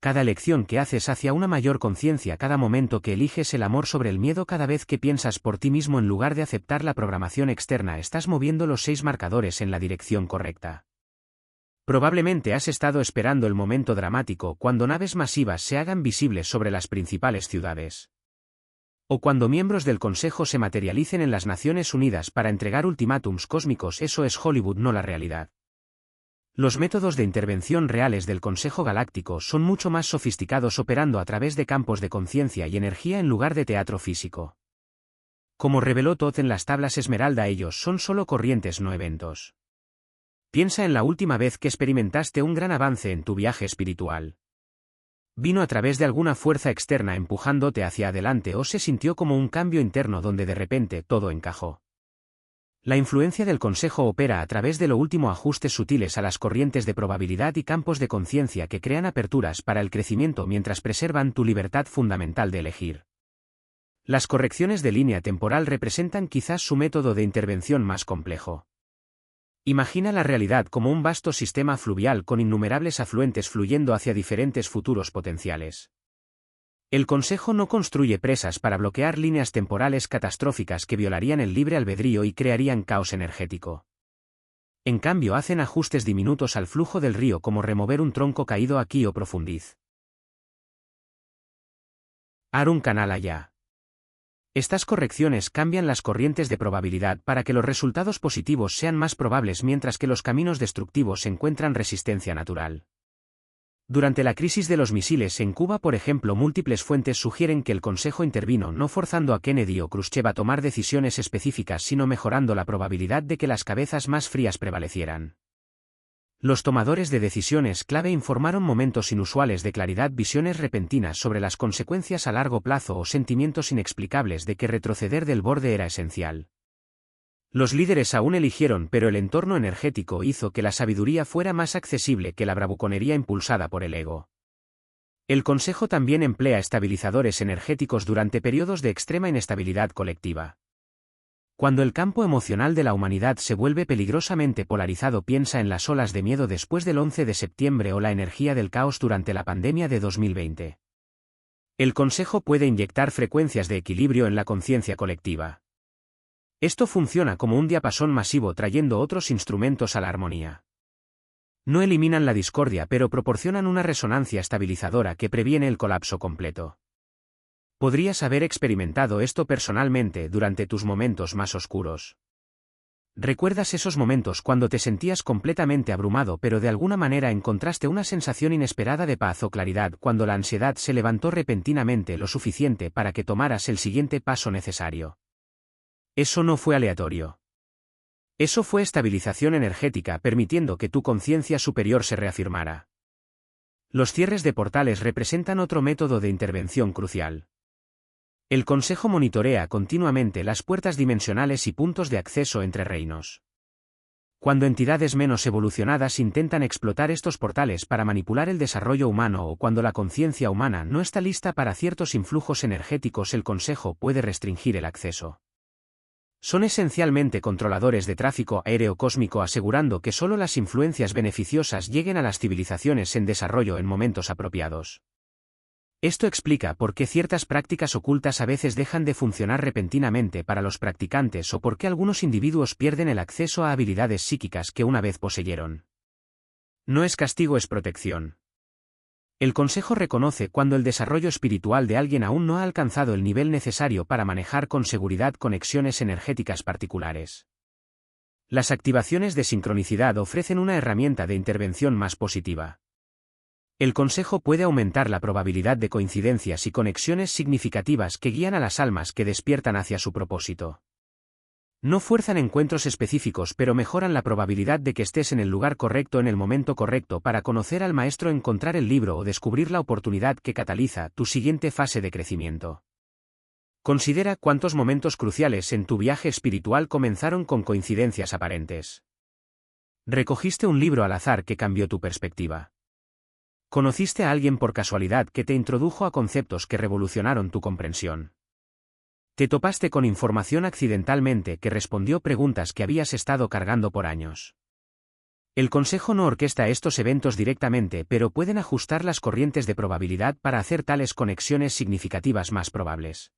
Cada elección que haces hacia una mayor conciencia, cada momento que eliges el amor sobre el miedo, cada vez que piensas por ti mismo en lugar de aceptar la programación externa, estás moviendo los 6 marcadores en la dirección correcta. Probablemente has estado esperando el momento dramático cuando naves masivas se hagan visibles sobre las principales ciudades. O cuando miembros del Consejo se materialicen en las Naciones Unidas para entregar ultimátums cósmicos. Eso es Hollywood, no la realidad. Los métodos de intervención reales del Consejo Galáctico son mucho más sofisticados, operando a través de campos de conciencia y energía en lugar de teatro físico. Como reveló Thoth en las tablas Esmeralda, ellos son solo corrientes, no eventos. Piensa en la última vez que experimentaste un gran avance en tu viaje espiritual. ¿Vino a través de alguna fuerza externa empujándote hacia adelante o se sintió como un cambio interno donde de repente todo encajó? La influencia del Consejo opera a través de lo último, ajustes sutiles a las corrientes de probabilidad y campos de conciencia que crean aperturas para el crecimiento mientras preservan tu libertad fundamental de elegir. Las correcciones de línea temporal representan quizás su método de intervención más complejo. Imagina la realidad como un vasto sistema fluvial con innumerables afluentes fluyendo hacia diferentes futuros potenciales. El Consejo no construye presas para bloquear líneas temporales catastróficas que violarían el libre albedrío y crearían caos energético. En cambio, hacen ajustes diminutos al flujo del río, como remover un tronco caído aquí o profundiz. Ar un canal allá. Estas correcciones cambian las corrientes de probabilidad para que los resultados positivos sean más probables, mientras que los caminos destructivos encuentran resistencia natural. Durante la crisis de los misiles en Cuba, por ejemplo, múltiples fuentes sugieren que el Consejo intervino no forzando a Kennedy o Khrushchev a tomar decisiones específicas, sino mejorando la probabilidad de que las cabezas más frías prevalecieran. Los tomadores de decisiones clave informaron momentos inusuales de claridad, visiones repentinas sobre las consecuencias a largo plazo o sentimientos inexplicables de que retroceder del borde era esencial. Los líderes aún eligieron, pero el entorno energético hizo que la sabiduría fuera más accesible que la bravuconería impulsada por el ego. El Consejo también emplea estabilizadores energéticos durante periodos de extrema inestabilidad colectiva. Cuando el campo emocional de la humanidad se vuelve peligrosamente polarizado, piensa en las olas de miedo después del 11 de septiembre o la energía del caos durante la pandemia de 2020. El Consejo puede inyectar frecuencias de equilibrio en la conciencia colectiva. Esto funciona como un diapasón masivo, trayendo otros instrumentos a la armonía. No eliminan la discordia, pero proporcionan una resonancia estabilizadora que previene el colapso completo. Podrías haber experimentado esto personalmente durante tus momentos más oscuros. ¿Recuerdas esos momentos cuando te sentías completamente abrumado, pero de alguna manera encontraste una sensación inesperada de paz o claridad cuando la ansiedad se levantó repentinamente lo suficiente para que tomaras el siguiente paso necesario? Eso no fue aleatorio. Eso fue estabilización energética, permitiendo que tu conciencia superior se reafirmara. Los cierres de portales representan otro método de intervención crucial. El Consejo monitorea continuamente las puertas dimensionales y puntos de acceso entre reinos. Cuando entidades menos evolucionadas intentan explotar estos portales para manipular el desarrollo humano, o cuando la conciencia humana no está lista para ciertos influjos energéticos, el Consejo puede restringir el acceso. Son esencialmente controladores de tráfico aéreo cósmico, asegurando que solo las influencias beneficiosas lleguen a las civilizaciones en desarrollo en momentos apropiados. Esto explica por qué ciertas prácticas ocultas a veces dejan de funcionar repentinamente para los practicantes, o por qué algunos individuos pierden el acceso a habilidades psíquicas que una vez poseyeron. No es castigo, es protección. El Consejo reconoce cuando el desarrollo espiritual de alguien aún no ha alcanzado el nivel necesario para manejar con seguridad conexiones energéticas particulares. Las activaciones de sincronicidad ofrecen una herramienta de intervención más positiva. El Consejo puede aumentar la probabilidad de coincidencias y conexiones significativas que guían a las almas que despiertan hacia su propósito. No fuerzan encuentros específicos, pero mejoran la probabilidad de que estés en el lugar correcto en el momento correcto para conocer al maestro, encontrar el libro o descubrir la oportunidad que cataliza tu siguiente fase de crecimiento. Considera cuántos momentos cruciales en tu viaje espiritual comenzaron con coincidencias aparentes. Recogiste un libro al azar que cambió tu perspectiva. Conociste a alguien por casualidad que te introdujo a conceptos que revolucionaron tu comprensión. Te topaste con información accidentalmente que respondió preguntas que habías estado cargando por años. El Consejo no orquesta estos eventos directamente, pero pueden ajustar las corrientes de probabilidad para hacer tales conexiones significativas más probables.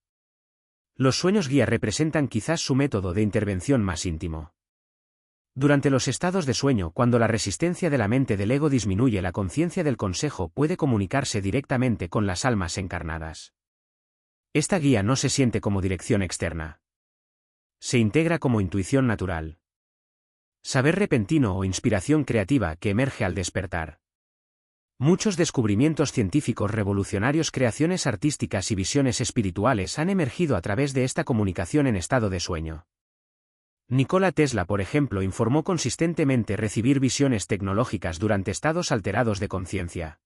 Los sueños guía representan quizás su método de intervención más íntimo. Durante los estados de sueño, cuando la resistencia de la mente del ego disminuye, la conciencia del Consejo puede comunicarse directamente con las almas encarnadas. Esta guía no se siente como dirección externa. Se integra como intuición natural. Saber repentino o inspiración creativa que emerge al despertar. Muchos descubrimientos científicos revolucionarios, creaciones artísticas y visiones espirituales han emergido a través de esta comunicación en estado de sueño. Nikola Tesla, por ejemplo, informó consistentemente recibir visiones tecnológicas durante estados alterados de conciencia.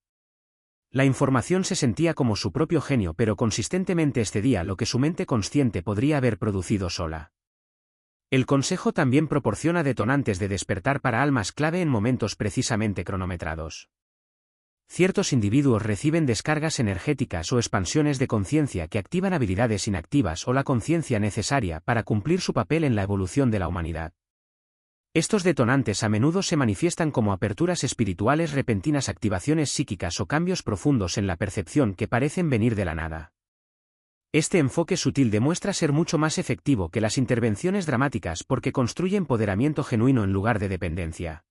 La información se sentía como su propio genio, pero consistentemente excedía lo que su mente consciente podría haber producido sola. El Consejo también proporciona detonantes de despertar para almas clave en momentos precisamente cronometrados. Ciertos individuos reciben descargas energéticas o expansiones de conciencia que activan habilidades inactivas o la conciencia necesaria para cumplir su papel en la evolución de la humanidad. Estos detonantes a menudo se manifiestan como aperturas espirituales repentinas, activaciones psíquicas o cambios profundos en la percepción que parecen venir de la nada. Este enfoque sutil demuestra ser mucho más efectivo que las intervenciones dramáticas porque construye empoderamiento genuino en lugar de dependencia.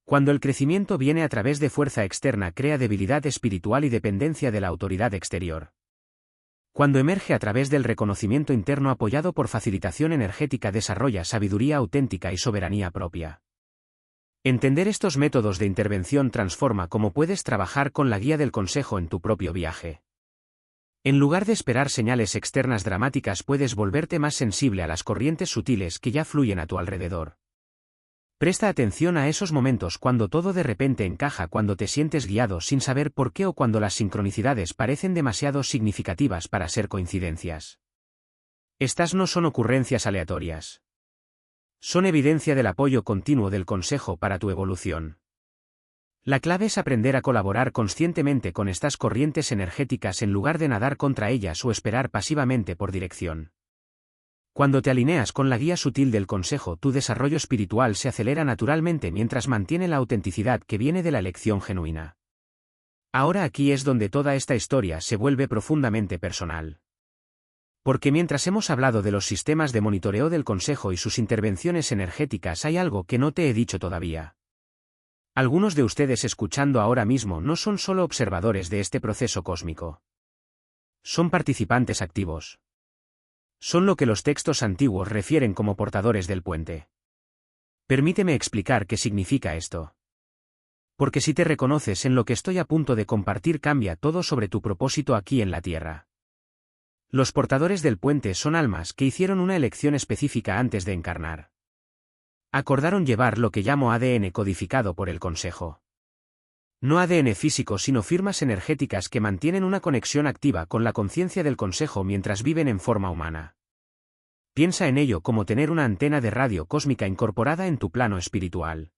Cuando el crecimiento viene a través de fuerza externa, crea debilidad espiritual y dependencia de la autoridad exterior. Cuando emerge a través del reconocimiento interno apoyado por facilitación energética, desarrolla sabiduría auténtica y soberanía propia. Entender estos métodos de intervención transforma cómo puedes trabajar con la guía del consejo en tu propio viaje. En lugar de esperar señales externas dramáticas, puedes volverte más sensible a las corrientes sutiles que ya fluyen a tu alrededor. Presta atención a esos momentos cuando todo de repente encaja, cuando te sientes guiado sin saber por qué o cuando las sincronicidades parecen demasiado significativas para ser coincidencias. Estas no son ocurrencias aleatorias. Son evidencia del apoyo continuo del consejo para tu evolución. La clave es aprender a colaborar conscientemente con estas corrientes energéticas en lugar de nadar contra ellas o esperar pasivamente por dirección. Cuando te alineas con la guía sutil del consejo, tu desarrollo espiritual se acelera naturalmente mientras mantiene la autenticidad que viene de la elección genuina. Ahora aquí es donde toda esta historia se vuelve profundamente personal. Porque mientras hemos hablado de los sistemas de monitoreo del consejo y sus intervenciones energéticas, hay algo que no te he dicho todavía. Algunos de ustedes escuchando ahora mismo no son solo observadores de este proceso cósmico. Son participantes activos. Son lo que los textos antiguos refieren como portadores del puente. Permíteme explicar qué significa esto. Porque si te reconoces en lo que estoy a punto de compartir, cambia todo sobre tu propósito aquí en la Tierra. Los portadores del puente son almas que hicieron una elección específica antes de encarnar. Acordaron llevar lo que llamo ADN codificado por el Consejo. No ADN físico, sino firmas energéticas que mantienen una conexión activa con la conciencia del Consejo mientras viven en forma humana. Piensa en ello como tener una antena de radio cósmica incorporada en tu plano espiritual.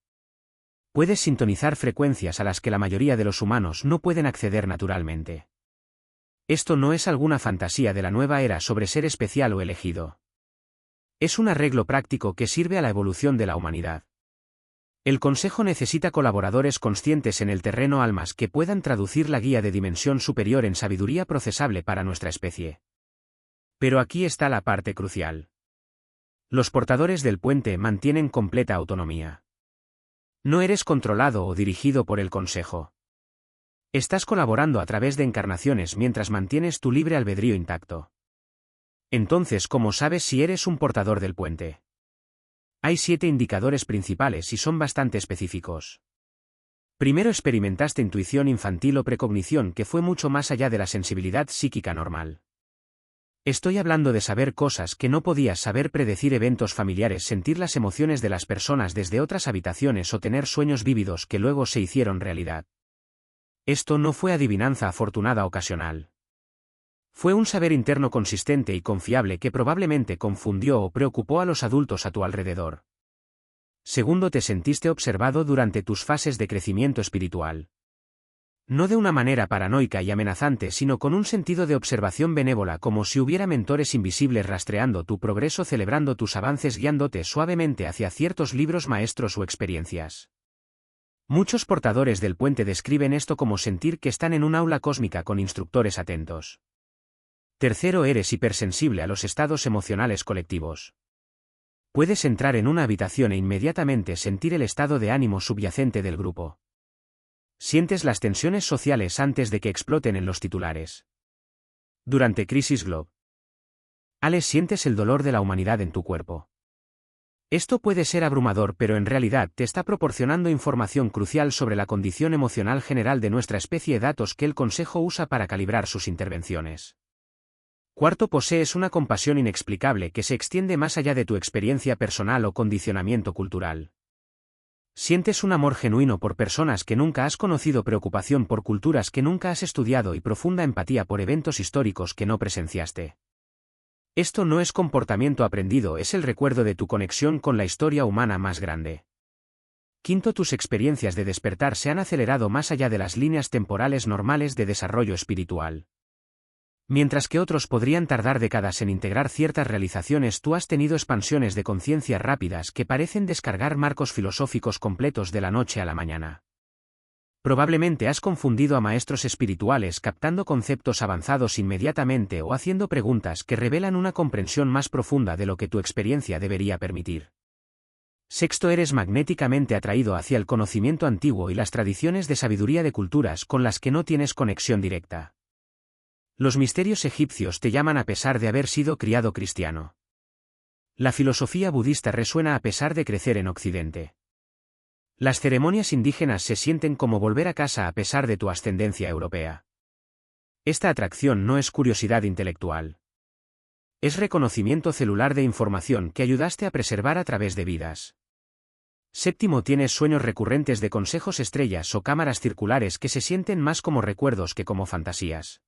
Puedes sintonizar frecuencias a las que la mayoría de los humanos no pueden acceder naturalmente. Esto no es alguna fantasía de la nueva era sobre ser especial o elegido. Es un arreglo práctico que sirve a la evolución de la humanidad. El Consejo necesita colaboradores conscientes en el terreno, almas que puedan traducir la guía de dimensión superior en sabiduría procesable para nuestra especie. Pero aquí está la parte crucial. Los portadores del puente mantienen completa autonomía. No eres controlado o dirigido por el Consejo. Estás colaborando a través de encarnaciones mientras mantienes tu libre albedrío intacto. Entonces, ¿cómo sabes si eres un portador del puente? Hay 7 indicadores principales y son bastante específicos. Primero, experimentaste intuición infantil o precognición que fue mucho más allá de la sensibilidad psíquica normal. Estoy hablando de saber cosas que no podías saber, predecir eventos familiares, sentir las emociones de las personas desde otras habitaciones o tener sueños vívidos que luego se hicieron realidad. Esto no fue adivinanza afortunada ocasional. Fue un saber interno consistente y confiable que probablemente confundió o preocupó a los adultos a tu alrededor. Segundo, te sentiste observado durante tus fases de crecimiento espiritual. No de una manera paranoica y amenazante, sino con un sentido de observación benévola, como si hubiera mentores invisibles rastreando tu progreso, celebrando tus avances, guiándote suavemente hacia ciertos libros maestros o experiencias. Muchos portadores del puente describen esto como sentir que están en un aula cósmica con instructores atentos. Tercero, eres hipersensible a los estados emocionales colectivos. Puedes entrar en una habitación e inmediatamente sentir el estado de ánimo subyacente del grupo. Sientes las tensiones sociales antes de que exploten en los titulares. Durante Crisis Globe. Sientes el dolor de la humanidad en tu cuerpo. Esto puede ser abrumador, pero en realidad te está proporcionando información crucial sobre la condición emocional general de nuestra especie, datos que el Consejo usa para calibrar sus intervenciones. Cuarto, posees una compasión inexplicable que se extiende más allá de tu experiencia personal o condicionamiento cultural. Sientes un amor genuino por personas que nunca has conocido, preocupación por culturas que nunca has estudiado y profunda empatía por eventos históricos que no presenciaste. Esto no es comportamiento aprendido, es el recuerdo de tu conexión con la historia humana más grande. Quinto, tus experiencias de despertar se han acelerado más allá de las líneas temporales normales de desarrollo espiritual. Mientras que otros podrían tardar décadas en integrar ciertas realizaciones, tú has tenido expansiones de conciencia rápidas que parecen descargar marcos filosóficos completos de la noche a la mañana. Probablemente has confundido a maestros espirituales captando conceptos avanzados inmediatamente o haciendo preguntas que revelan una comprensión más profunda de lo que tu experiencia debería permitir. Sexto, eres magnéticamente atraído hacia el conocimiento antiguo y las tradiciones de sabiduría de culturas con las que no tienes conexión directa. Los misterios egipcios te llaman a pesar de haber sido criado cristiano. La filosofía budista resuena a pesar de crecer en Occidente. Las ceremonias indígenas se sienten como volver a casa a pesar de tu ascendencia europea. Esta atracción no es curiosidad intelectual. Es reconocimiento celular de información que ayudaste a preservar a través de vidas. Séptimo, tienes sueños recurrentes de consejos estrellas o cámaras circulares que se sienten más como recuerdos que como fantasías.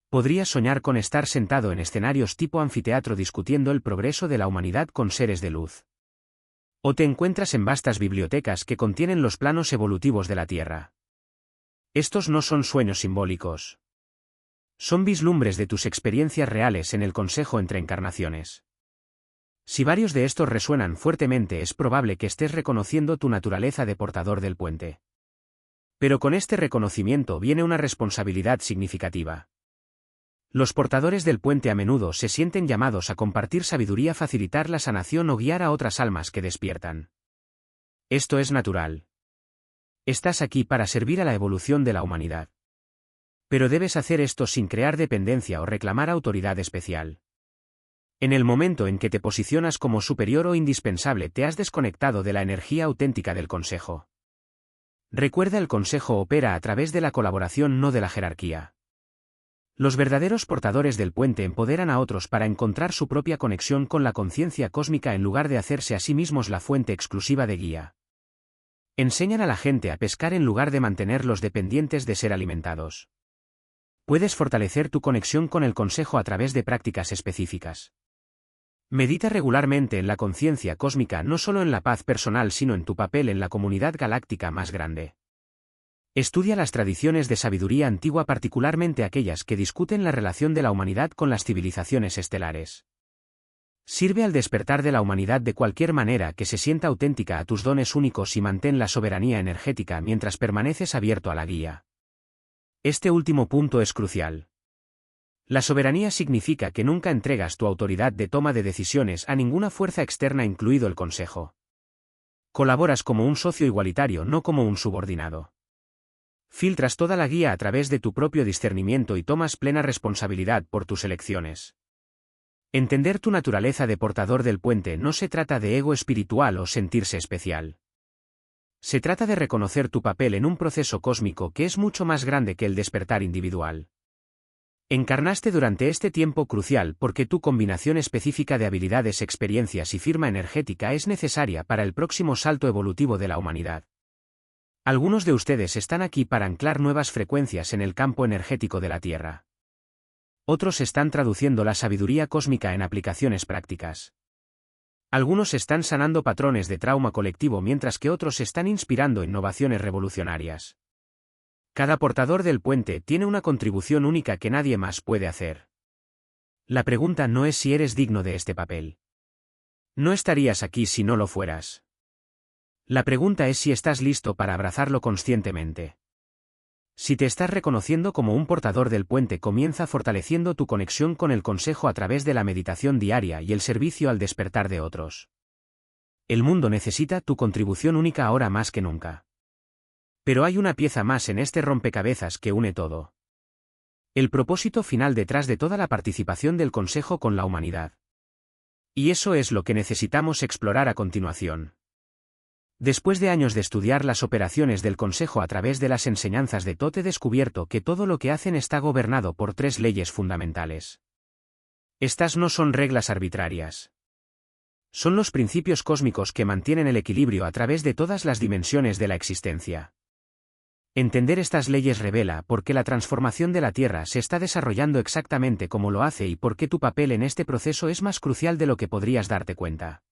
Podrías soñar con estar sentado en escenarios tipo anfiteatro discutiendo el progreso de la humanidad con seres de luz. O te encuentras en vastas bibliotecas que contienen los planos evolutivos de la Tierra. Estos no son sueños simbólicos. Son vislumbres de tus experiencias reales en el consejo entre encarnaciones. Si varios de estos resuenan fuertemente, es probable que estés reconociendo tu naturaleza de portador del puente. Pero con este reconocimiento viene una responsabilidad significativa. Los portadores del puente a menudo se sienten llamados a compartir sabiduría, facilitar la sanación o guiar a otras almas que despiertan. Esto es natural. Estás aquí para servir a la evolución de la humanidad. Pero debes hacer esto sin crear dependencia o reclamar autoridad especial. En el momento en que te posicionas como superior o indispensable, te has desconectado de la energía auténtica del consejo. Recuerda, el consejo opera a través de la colaboración, no de la jerarquía. Los verdaderos portadores del puente empoderan a otros para encontrar su propia conexión con la conciencia cósmica en lugar de hacerse a sí mismos la fuente exclusiva de guía. Enseñan a la gente a pescar en lugar de mantenerlos dependientes de ser alimentados. Puedes fortalecer tu conexión con el consejo a través de prácticas específicas. Medita regularmente en la conciencia cósmica, no solo en la paz personal, sino en tu papel en la comunidad galáctica más grande. Estudia las tradiciones de sabiduría antigua, particularmente aquellas que discuten la relación de la humanidad con las civilizaciones estelares. Sirve al despertar de la humanidad de cualquier manera que se sienta auténtica a tus dones únicos y mantén la soberanía energética mientras permaneces abierto a la guía. Este último punto es crucial. La soberanía significa que nunca entregas tu autoridad de toma de decisiones a ninguna fuerza externa, incluido el consejo. Colaboras como un socio igualitario, no como un subordinado. Filtras toda la guía a través de tu propio discernimiento y tomas plena responsabilidad por tus elecciones. Entender tu naturaleza de portador del puente no se trata de ego espiritual o sentirse especial. Se trata de reconocer tu papel en un proceso cósmico que es mucho más grande que el despertar individual. Encarnaste durante este tiempo crucial porque tu combinación específica de habilidades, experiencias y firma energética es necesaria para el próximo salto evolutivo de la humanidad. Algunos de ustedes están aquí para anclar nuevas frecuencias en el campo energético de la Tierra. Otros están traduciendo la sabiduría cósmica en aplicaciones prácticas. Algunos están sanando patrones de trauma colectivo, mientras que otros están inspirando innovaciones revolucionarias. Cada portador del puente tiene una contribución única que nadie más puede hacer. La pregunta no es si eres digno de este papel. No estarías aquí si no lo fueras. La pregunta es si estás listo para abrazarlo conscientemente. Si te estás reconociendo como un portador del puente, comienza fortaleciendo tu conexión con el consejo a través de la meditación diaria y el servicio al despertar de otros. El mundo necesita tu contribución única ahora más que nunca. Pero hay una pieza más en este rompecabezas que une todo. El propósito final detrás de toda la participación del consejo con la humanidad. Y eso es lo que necesitamos explorar a continuación. Después de años de estudiar las operaciones del consejo a través de las enseñanzas de Thoth, he descubierto que todo lo que hacen está gobernado por 3 leyes fundamentales. Estas no son reglas arbitrarias. Son los principios cósmicos que mantienen el equilibrio a través de todas las dimensiones de la existencia. Entender estas leyes revela por qué la transformación de la Tierra se está desarrollando exactamente como lo hace y por qué tu papel en este proceso es más crucial de lo que podrías darte cuenta.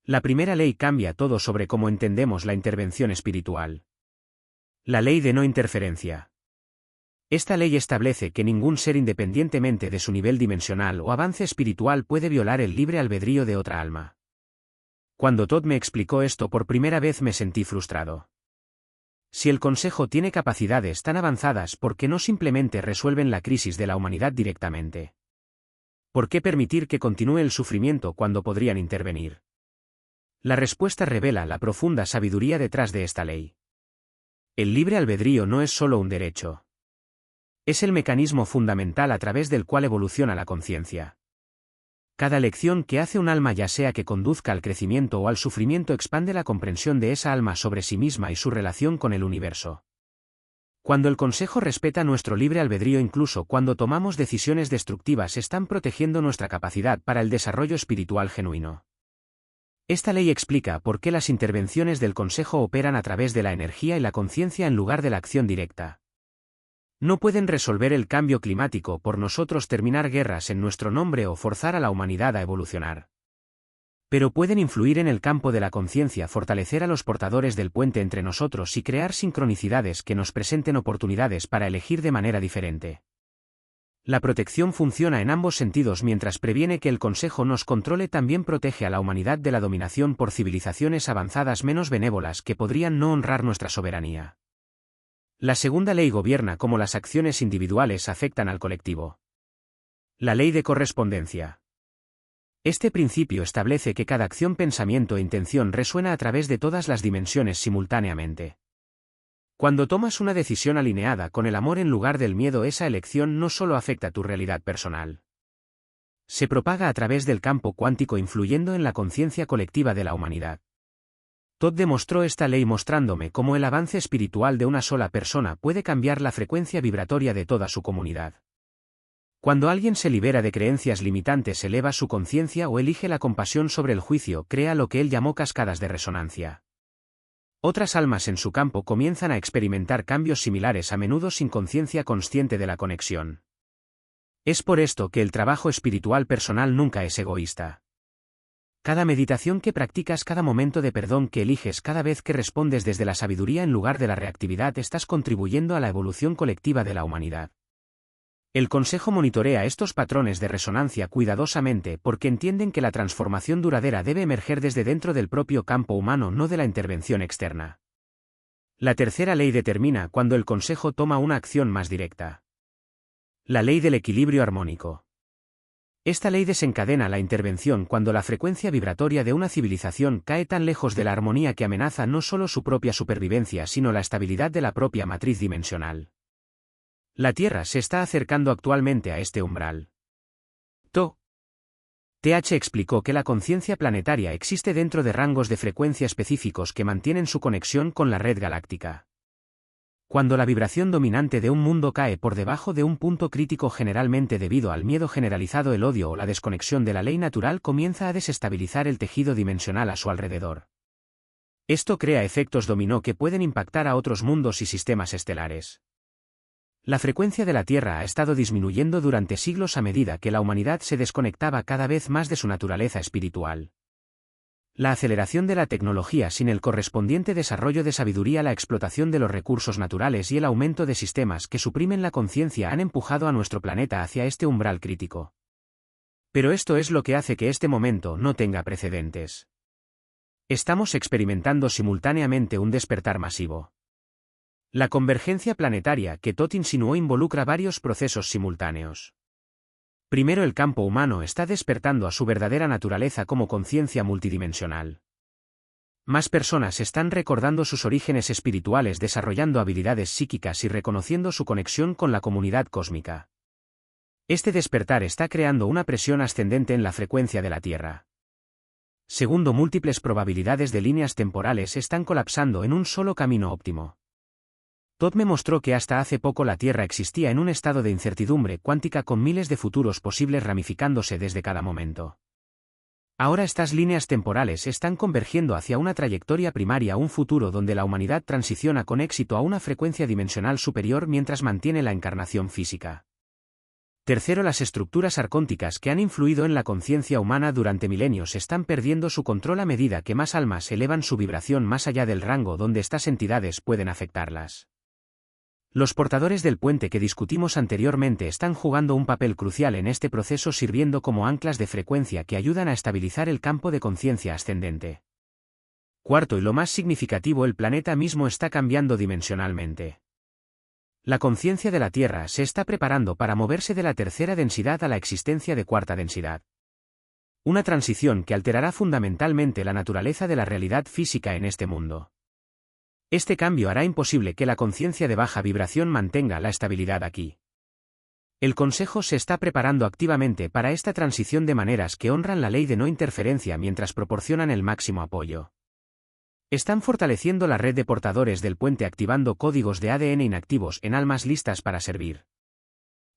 La primera ley cambia todo sobre cómo entendemos la intervención espiritual. La ley de no interferencia. Esta ley establece que ningún ser independientemente de su nivel dimensional o avance espiritual puede violar el libre albedrío de otra alma. Cuando Todd me explicó esto por primera vez me sentí frustrado. Si el Consejo tiene capacidades tan avanzadas, ¿por qué no simplemente resuelven la crisis de la humanidad directamente? ¿Por qué permitir que continúe el sufrimiento cuando podrían intervenir? La respuesta revela la profunda sabiduría detrás de esta ley. El libre albedrío no es solo un derecho. Es el mecanismo fundamental a través del cual evoluciona la conciencia. Cada elección que hace un alma, ya sea que conduzca al crecimiento o al sufrimiento, expande la comprensión de esa alma sobre sí misma y su relación con el universo. Cuando el Consejo respeta nuestro libre albedrío, incluso cuando tomamos decisiones destructivas, están protegiendo nuestra capacidad para el desarrollo espiritual genuino. Esta ley explica por qué las intervenciones del Consejo operan a través de la energía y la conciencia en lugar de la acción directa. No pueden resolver el cambio climático por nosotros, terminar guerras en nuestro nombre o forzar a la humanidad a evolucionar. Pero pueden influir en el campo de la conciencia, fortalecer a los portadores del puente entre nosotros y crear sincronicidades que nos presenten oportunidades para elegir de manera diferente. La protección funciona en ambos sentidos. Mientras previene que el Consejo nos controle, también protege a la humanidad de la dominación por civilizaciones avanzadas menos benévolas que podrían no honrar nuestra soberanía. La segunda ley gobierna cómo las acciones individuales afectan al colectivo. La ley de correspondencia. Este principio establece que cada acción, pensamiento e intención resuena a través de todas las dimensiones simultáneamente. Cuando tomas una decisión alineada con el amor en lugar del miedo, esa elección no solo afecta tu realidad personal. Se propaga a través del campo cuántico, influyendo en la conciencia colectiva de la humanidad. Todd demostró esta ley mostrándome cómo el avance espiritual de una sola persona puede cambiar la frecuencia vibratoria de toda su comunidad. Cuando alguien se libera de creencias limitantes, eleva su conciencia o elige la compasión sobre el juicio, crea lo que él llamó cascadas de resonancia. Otras almas en su campo comienzan a experimentar cambios similares, a menudo sin conciencia consciente de la conexión. Es por esto que el trabajo espiritual personal nunca es egoísta. Cada meditación que practicas, cada momento de perdón que eliges, cada vez que respondes desde la sabiduría en lugar de la reactividad, estás contribuyendo a la evolución colectiva de la humanidad. El Consejo monitorea estos patrones de resonancia cuidadosamente porque entienden que la transformación duradera debe emerger desde dentro del propio campo humano, no de la intervención externa. La tercera ley determina cuando el Consejo toma una acción más directa. La ley del equilibrio armónico. Esta ley desencadena la intervención cuando la frecuencia vibratoria de una civilización cae tan lejos de la armonía que amenaza no solo su propia supervivencia, sino la estabilidad de la propia matriz dimensional. La Tierra se está acercando actualmente a este umbral. TH explicó que la conciencia planetaria existe dentro de rangos de frecuencia específicos que mantienen su conexión con la red galáctica. Cuando la vibración dominante de un mundo cae por debajo de un punto crítico, generalmente debido al miedo generalizado, el odio o la desconexión de la ley natural, comienza a desestabilizar el tejido dimensional a su alrededor. Esto crea efectos dominó que pueden impactar a otros mundos y sistemas estelares. La frecuencia de la Tierra ha estado disminuyendo durante siglos a medida que la humanidad se desconectaba cada vez más de su naturaleza espiritual. La aceleración de la tecnología sin el correspondiente desarrollo de sabiduría, la explotación de los recursos naturales y el aumento de sistemas que suprimen la conciencia han empujado a nuestro planeta hacia este umbral crítico. Pero esto es lo que hace que este momento no tenga precedentes. Estamos experimentando simultáneamente un despertar masivo. La convergencia planetaria que Todd insinuó involucra varios procesos simultáneos. Primero, el campo humano está despertando a su verdadera naturaleza como conciencia multidimensional. Más personas están recordando sus orígenes espirituales, desarrollando habilidades psíquicas y reconociendo su conexión con la comunidad cósmica. Este despertar está creando una presión ascendente en la frecuencia de la Tierra. Segundo, múltiples probabilidades de líneas temporales están colapsando en un solo camino óptimo. Todd me mostró que hasta hace poco la Tierra existía en un estado de incertidumbre cuántica con miles de futuros posibles ramificándose desde cada momento. Ahora estas líneas temporales están convergiendo hacia una trayectoria primaria, un futuro donde la humanidad transiciona con éxito a una frecuencia dimensional superior mientras mantiene la encarnación física. Tercero, las estructuras arcónticas que han influido en la conciencia humana durante milenios están perdiendo su control a medida que más almas elevan su vibración más allá del rango donde estas entidades pueden afectarlas. Los portadores del puente que discutimos anteriormente están jugando un papel crucial en este proceso, sirviendo como anclas de frecuencia que ayudan a estabilizar el campo de conciencia ascendente. Cuarto y lo más significativo, el planeta mismo está cambiando dimensionalmente. La conciencia de la Tierra se está preparando para moverse de la tercera densidad a la existencia de cuarta densidad. Una transición que alterará fundamentalmente la naturaleza de la realidad física en este mundo. Este cambio hará imposible que la conciencia de baja vibración mantenga la estabilidad aquí. El Consejo se está preparando activamente para esta transición de maneras que honran la ley de no interferencia mientras proporcionan el máximo apoyo. Están fortaleciendo la red de portadores del puente, activando códigos de ADN inactivos en almas listas para servir.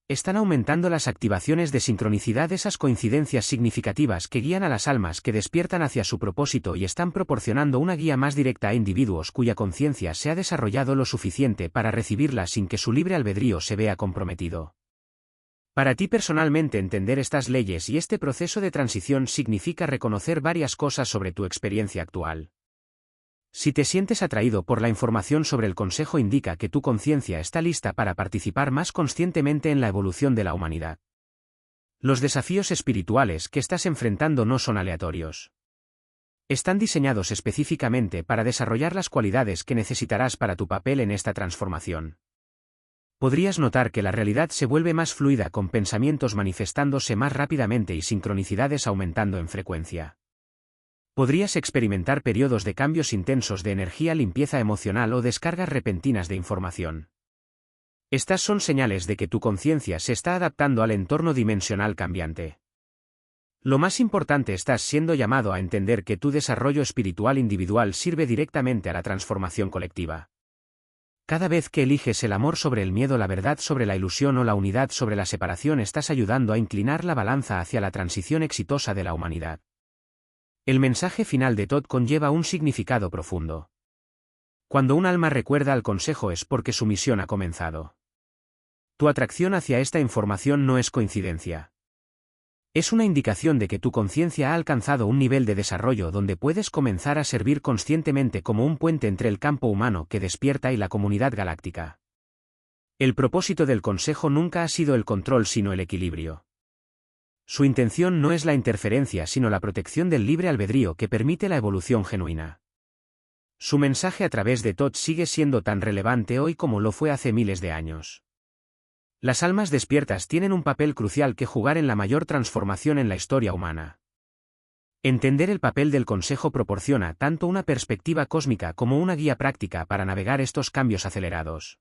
Están aumentando las activaciones de sincronicidad, esas coincidencias significativas que guían a las almas que despiertan hacia su propósito, y están proporcionando una guía más directa a individuos cuya conciencia se ha desarrollado lo suficiente para recibirla sin que su libre albedrío se vea comprometido. Para ti personalmente, entender estas leyes y este proceso de transición significa reconocer varias cosas sobre tu experiencia actual. Si te sientes atraído por la información sobre el Consejo, indica que tu conciencia está lista para participar más conscientemente en la evolución de la humanidad. Los desafíos espirituales que estás enfrentando no son aleatorios. Están diseñados específicamente para desarrollar las cualidades que necesitarás para tu papel en esta transformación. Podrías notar que la realidad se vuelve más fluida, con pensamientos manifestándose más rápidamente y sincronicidades aumentando en frecuencia. Podrías experimentar periodos de cambios intensos de energía, limpieza emocional o descargas repentinas de información. Estas son señales de que tu conciencia se está adaptando al entorno dimensional cambiante. Lo más importante, estás siendo llamado a entender que tu desarrollo espiritual individual sirve directamente a la transformación colectiva. Cada vez que eliges el amor sobre el miedo, la verdad sobre la ilusión o la unidad sobre la separación, estás ayudando a inclinar la balanza hacia la transición exitosa de la humanidad. El mensaje final de Todd conlleva un significado profundo. Cuando un alma recuerda al Consejo es porque su misión ha comenzado. Tu atracción hacia esta información no es coincidencia. Es una indicación de que tu conciencia ha alcanzado un nivel de desarrollo donde puedes comenzar a servir conscientemente como un puente entre el campo humano que despierta y la comunidad galáctica. El propósito del Consejo nunca ha sido el control, sino el equilibrio. Su intención no es la interferencia, sino la protección del libre albedrío que permite la evolución genuina. Su mensaje a través de Todd sigue siendo tan relevante hoy como lo fue hace miles de años. Las almas despiertas tienen un papel crucial que jugar en la mayor transformación en la historia humana. Entender el papel del Consejo proporciona tanto una perspectiva cósmica como una guía práctica para navegar estos cambios acelerados.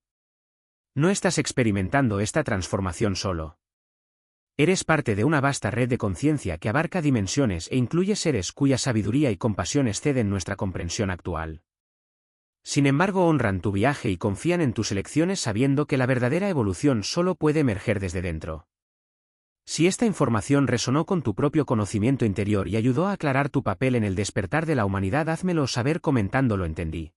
No estás experimentando esta transformación solo. Eres parte de una vasta red de conciencia que abarca dimensiones e incluye seres cuya sabiduría y compasión exceden nuestra comprensión actual. Sin embargo, honran tu viaje y confían en tus elecciones, sabiendo que la verdadera evolución solo puede emerger desde dentro. Si esta información resonó con tu propio conocimiento interior y ayudó a aclarar tu papel en el despertar de la humanidad, házmelo saber comentando "lo entendí".